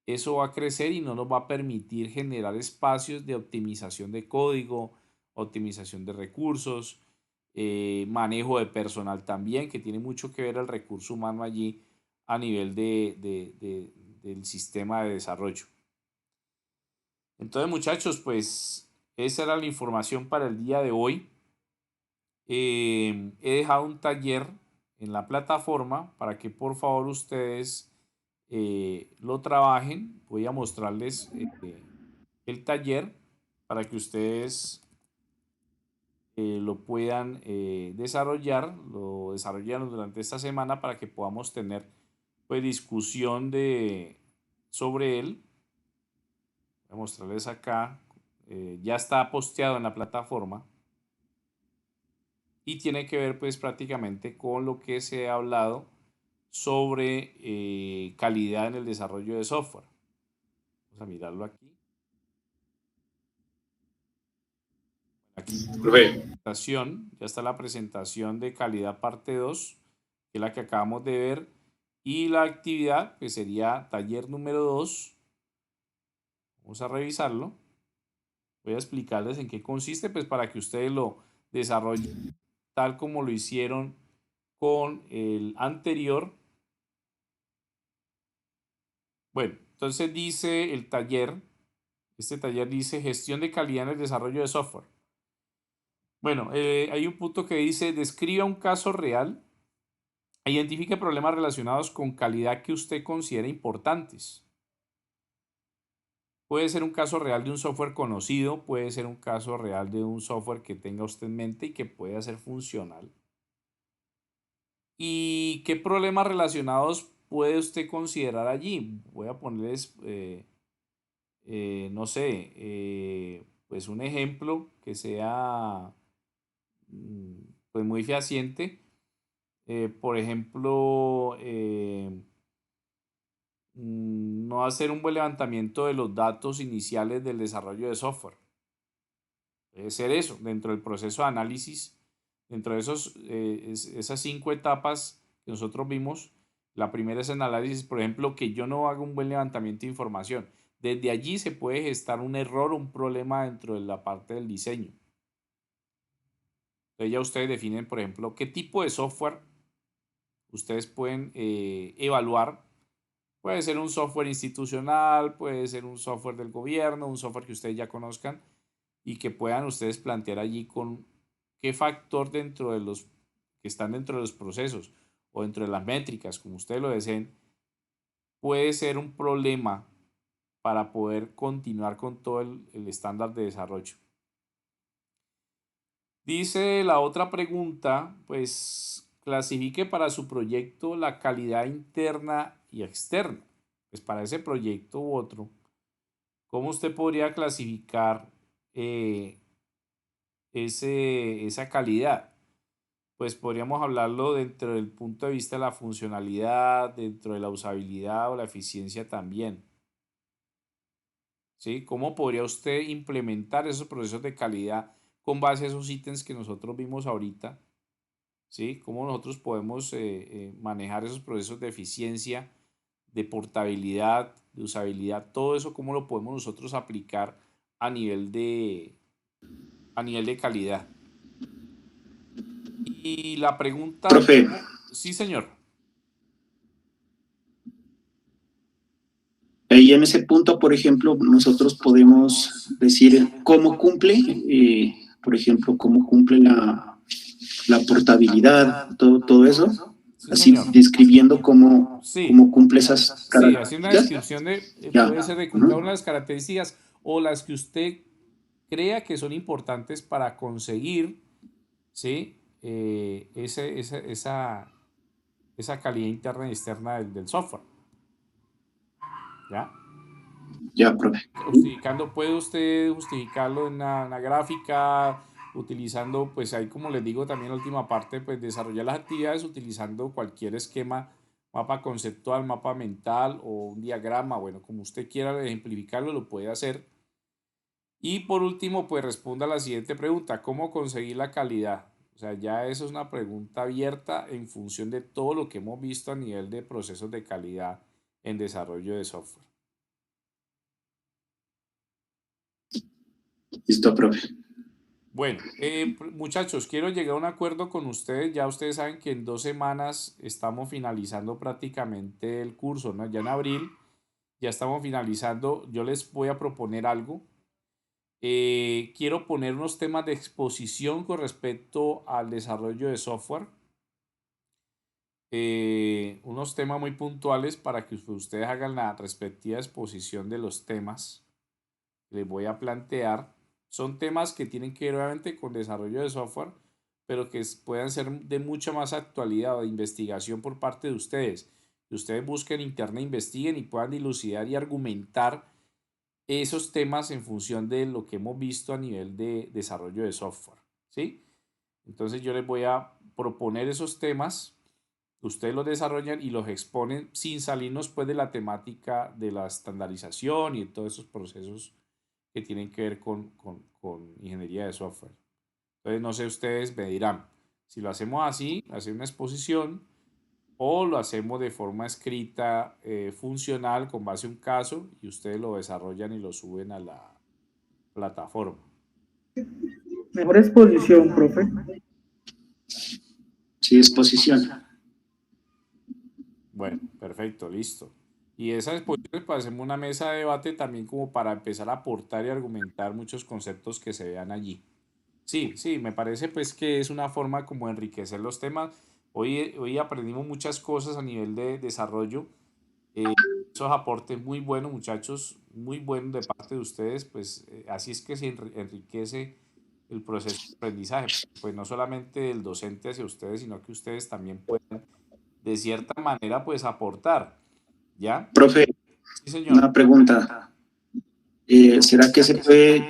eso va a crecer y no nos va a permitir generar espacios de optimización de código, optimización de recursos, manejo de personal también, que tiene mucho que ver el recurso humano allí a nivel del sistema de desarrollo. Entonces, muchachos, pues esa era la información para el día de hoy. He dejado un taller en la plataforma para que por favor ustedes lo trabajen. Voy a mostrarles el taller para que ustedes lo puedan desarrollar, lo desarrollaron durante esta semana para que podamos tener pues discusión sobre él. Voy a mostrarles acá, ya está posteado en la plataforma y tiene que ver pues prácticamente con lo que se ha hablado sobre calidad en el desarrollo de software. Vamos a mirarlo aquí. Aquí ya está la presentación de calidad parte 2, que es la que acabamos de ver, y la actividad que sería taller número 2. Vamos a revisarlo. Voy a explicarles en qué consiste, pues para que ustedes lo desarrollen tal como lo hicieron con el anterior. Bueno, entonces dice el taller, este taller dice gestión de calidad en el desarrollo de software. Bueno, hay un punto que dice, describa un caso real e identifique problemas relacionados con calidad que usted considera importantes. Puede ser un caso real de un software conocido, puede ser un caso real de un software que tenga usted en mente y que pueda ser funcional. ¿Y qué problemas relacionados puede usted considerar allí? Voy a ponerles, no sé, pues un ejemplo que sea pues muy fehaciente. Por ejemplo, no hacer un buen levantamiento de los datos iniciales del desarrollo de software. Puede ser eso, dentro del proceso de análisis, dentro de esas 5 etapas que nosotros vimos. La primera es el análisis, por ejemplo, que yo no haga un buen levantamiento de información. Desde allí se puede gestar un error o un problema dentro de la parte del diseño. Entonces ya ustedes definen, por ejemplo, qué tipo de software ustedes pueden evaluar. Puede ser un software institucional, puede ser un software del gobierno, un software que ustedes ya conozcan. y que puedan ustedes plantear allí con qué factor dentro de los que están dentro de los procesos o dentro de las métricas, como ustedes lo deseen, puede ser un problema para poder continuar con todo el estándar de desarrollo. Dice la otra pregunta, pues clasifique para su proyecto la calidad interna y externa. Pues para ese proyecto u otro, ¿cómo usted podría clasificar esa calidad? Pues podríamos hablarlo dentro del punto de vista de la funcionalidad, dentro de la usabilidad o la eficiencia también. ¿Sí? ¿Cómo podría usted implementar esos procesos de calidad con base a esos ítems que nosotros vimos ahorita? ¿Sí? ¿Cómo nosotros podemos manejar esos procesos de eficiencia, de portabilidad, de usabilidad? Todo eso, ¿cómo lo podemos nosotros aplicar a nivel de calidad? Y la pregunta... Profe, Sí, señor. ahí en ese punto, por ejemplo, nosotros podemos decir cómo cumple, por ejemplo, cómo cumple la portabilidad, todo eso, Sí, así señor. describiendo cómo cumple esas Sí, así una características. descripción de, Ya. puede ser de cada una de las características o las que usted crea que son importantes para conseguir, ¿sí? Esa calidad interna y externa del software. ¿Ya? Ya, profe. Puede usted justificarlo en una gráfica, utilizando, pues ahí como les digo también la última parte, pues desarrollar las actividades utilizando cualquier esquema, mapa conceptual, mapa mental o un diagrama, bueno, como usted quiera ejemplificarlo, lo puede hacer. Y por último, pues responda a la siguiente pregunta, ¿cómo conseguir la calidad? O sea, ya eso es una pregunta abierta en función de todo lo que hemos visto a nivel de procesos de calidad en desarrollo de software. Listo, profe. Bueno, muchachos, quiero llegar a un acuerdo con ustedes. Ya ustedes saben que en 2 semanas estamos finalizando prácticamente el curso, ¿no? Ya en abril ya estamos finalizando. Yo les voy a proponer algo. Quiero poner unos temas de exposición con respecto al desarrollo de software. Unos temas muy puntuales para que ustedes hagan la respectiva exposición de los temas que les voy a plantear. Son temas que tienen que ver obviamente con desarrollo de software, pero que puedan ser de mucha más actualidad o de investigación por parte de ustedes. Que ustedes busquen en internet, investiguen y puedan dilucidar y argumentar esos temas en función de lo que hemos visto a nivel de desarrollo de software, ¿sí? Entonces yo les voy a proponer esos temas, ustedes los desarrollan y los exponen sin salirnos pues de la temática de la estandarización y de todos esos procesos que tienen que ver con ingeniería de software. Entonces, no sé, ustedes me dirán si lo hacemos así, hacer una exposición, o lo hacemos de forma escrita, funcional, con base a un caso, y ustedes lo desarrollan y lo suben a la plataforma. Mejor exposición, profe. Sí, exposición. Bueno, perfecto, listo. Y esas exposiciones, pues hacemos una mesa de debate también como para empezar a aportar y argumentar muchos conceptos que se vean allí. Sí, me parece pues que es una forma como de enriquecer los temas. Hoy aprendimos muchas cosas a nivel de desarrollo. Esos aportes muy buenos, muchachos, muy buenos de parte de ustedes. Pues así es que se enriquece el proceso de aprendizaje. Pues no solamente del docente hacia ustedes, sino que ustedes también pueden de cierta manera pues aportar. ¿Ya? Profe, Sí, señor. una pregunta. ¿Será que se puede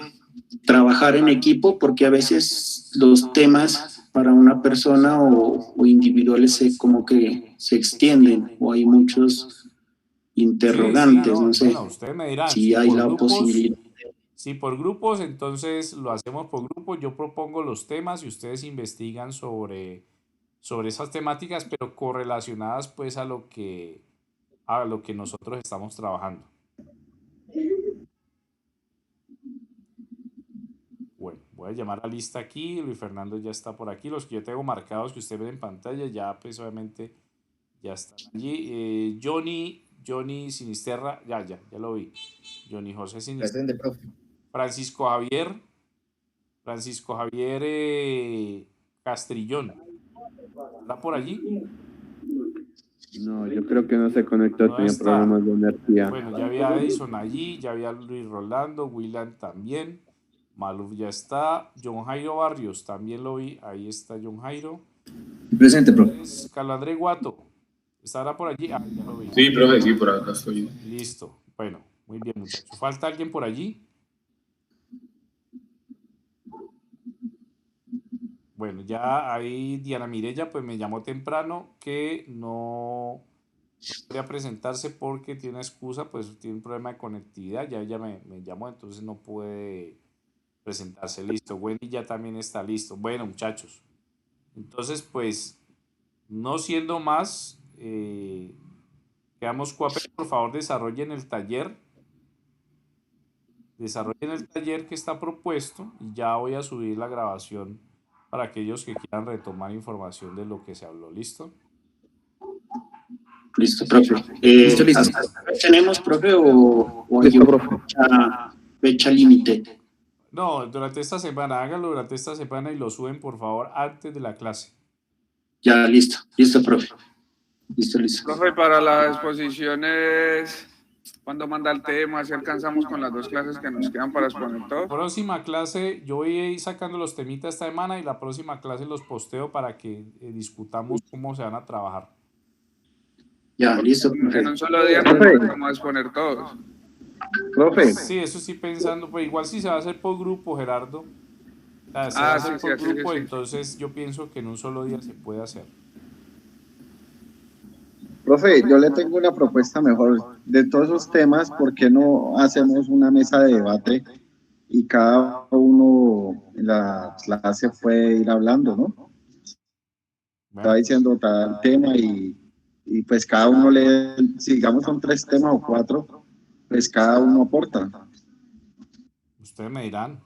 trabajar en equipo? Porque a veces los temas para una persona o individuales como que se extienden o hay muchos interrogantes, no sé. Bueno, ustedes me dirán, si hay la posibilidad. Si por grupos, entonces lo hacemos por grupo. Yo propongo los temas y ustedes investigan sobre esas temáticas, pero correlacionadas pues a lo que nosotros estamos trabajando. Bueno, voy a llamar a la lista aquí. Luis Fernando ya está por aquí. Los que yo tengo marcados que usted ve en pantalla, ya pues obviamente ya están allí. Johnny Sinisterra, ya lo vi. Johnny José Sinisterra. Presente, profe. Francisco Javier, Francisco Javier Castrillón. ¿Está por allí? No, yo creo que no se conectó, No tenía está. problemas de energía. Bueno, ya había Edison allí, ya había Luis Rolando, William también, Maluf ya está, John Jairo Barrios también lo vi, ahí está John Jairo. Presente, profe. Carlos Andrés Guato, ¿estará por allí? Ah, ya lo vi. Sí, profe, sí, por acá estoy. Listo, bueno, muy bien, muchachos. ¿Falta alguien por allí? Bueno, ya ahí Diana Mireya pues me llamó temprano que no podría presentarse porque tiene una excusa, pues tiene un problema de conectividad, ya ella me llamó, entonces no puede presentarse. Listo, Wendy ya también está listo. Bueno, muchachos, entonces pues no siendo más, quedamos Cuape, por favor desarrollen el taller que está propuesto y ya voy a subir la grabación para aquellos que quieran retomar información de lo que se habló. ¿Listo? Listo, profe. Listo. ¿Hasta tenemos, profe, o hay fecha límite? No, durante esta semana, háganlo durante esta semana y lo suben, por favor, antes de la clase. Ya, listo, profe. Listo. Profe, para las exposiciones, ¿cuándo manda el tema? ¿Si alcanzamos con las 2 clases que nos quedan para exponer todo? Próxima clase, yo voy a ir sacando los temitas esta semana y la próxima clase los posteo para que discutamos cómo se van a trabajar. Ya, listo, profe. En un solo día nos vamos a exponer todos. Profe, Sí, eso estoy pensando, pues igual si se va a hacer por grupo, Gerardo. O sea, se va a hacer por grupo, sí. entonces yo pienso que en un solo día se puede hacer. Profe, yo le tengo una propuesta mejor. De todos esos temas, ¿por qué no hacemos una mesa de debate y cada uno en la clase puede ir hablando, ¿no? Bueno, Está diciendo tal tema y pues cada uno si digamos son 3 temas o 4, pues cada uno aporta. ustedes me dirán.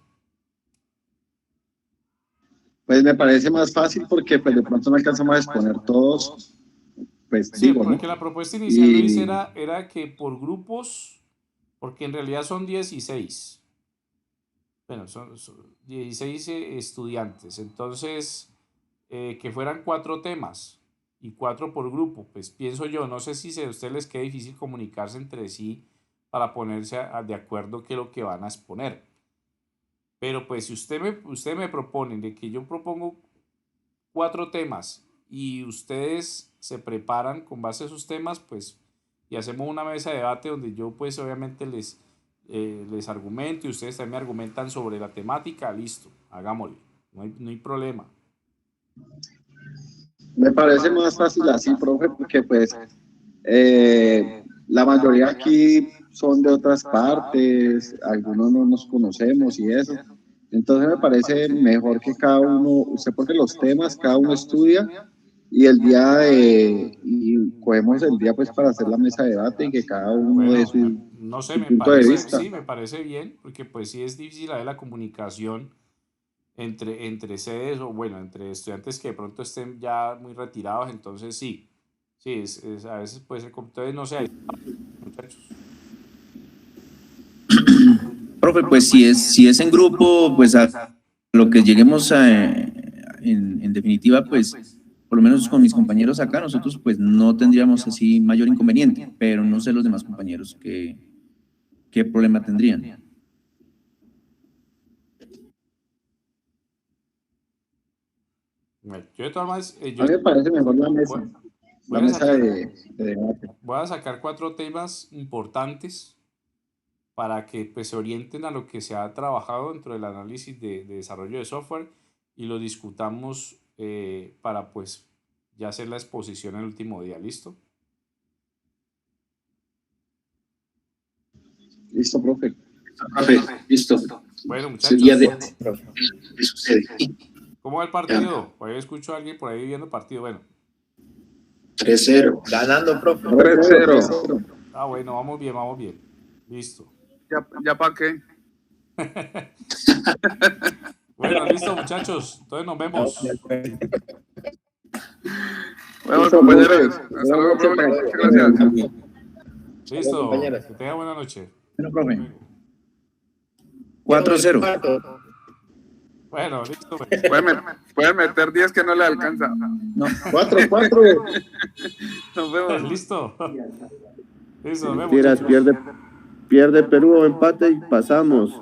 Pues me parece más fácil porque pues de pronto no alcanzamos a exponer todos, pues Sí, digo, porque ¿no? la propuesta inicial, Luis, era que por grupos, porque en realidad son 16. Bueno, son 16 estudiantes. Entonces, que fueran 4 temas y 4 por grupo. Pues pienso yo, no sé si a ustedes les queda difícil comunicarse entre sí para ponerse de acuerdo qué es lo que van a exponer. Pero pues si usted me proponen de que yo propongo 4 temas y ustedes se preparan con base a esos temas, pues, y hacemos una mesa de debate donde yo pues obviamente les argumento y ustedes también me argumentan sobre la temática, listo, hagámoslo, no hay problema. Me parece más fácil así, profe, porque pues la mayoría aquí son de otras partes, algunos no nos conocemos y eso. Entonces me parece mejor que cada uno, usted pone los temas, cada uno estudia y y cogemos el día pues para hacer la mesa de debate y que cada uno dé su No sé, punto de vista. Sí, me parece bien, porque pues sí es difícil la comunicación entre sedes o bueno, entre estudiantes que de pronto estén ya muy retirados, entonces sí, a veces puede ser, entonces no sé, muchachos. Profe, pues si es en grupo, pues a lo que lleguemos en definitiva, pues por lo menos con mis compañeros acá, nosotros pues no tendríamos así mayor inconveniente, pero no sé los demás compañeros qué problema tendrían. Bueno, yo de todas maneras, A mí me parece mejor la mesa, de debate. Voy a sacar 4 temas importantes para que pues, se orienten a lo que se ha trabajado dentro del análisis de desarrollo de software y lo discutamos para pues ya hacer la exposición el último día. ¿Listo? Listo, profe. Listo. Bueno, muchachos. ¿Qué sucede? ¿Cómo va el partido? Por ahí escucho a alguien por ahí viendo partido. Bueno. 3-0. Ganando, profe. 3-0. Ah, bueno, vamos bien. Listo. ¿Ya para qué? Bueno, listo, muchachos. Entonces nos vemos. Bueno, compañeros. Hasta luego, profe. Muchas gracias. Listo. Que tenga buena noche. Bueno, profe. 4-0. Bueno, listo. Pueden meter 10 que no le alcanza. No. 4. Nos vemos. Listo. Listo, nos vemos. Mentiras, pierde Perú o empate y pasamos.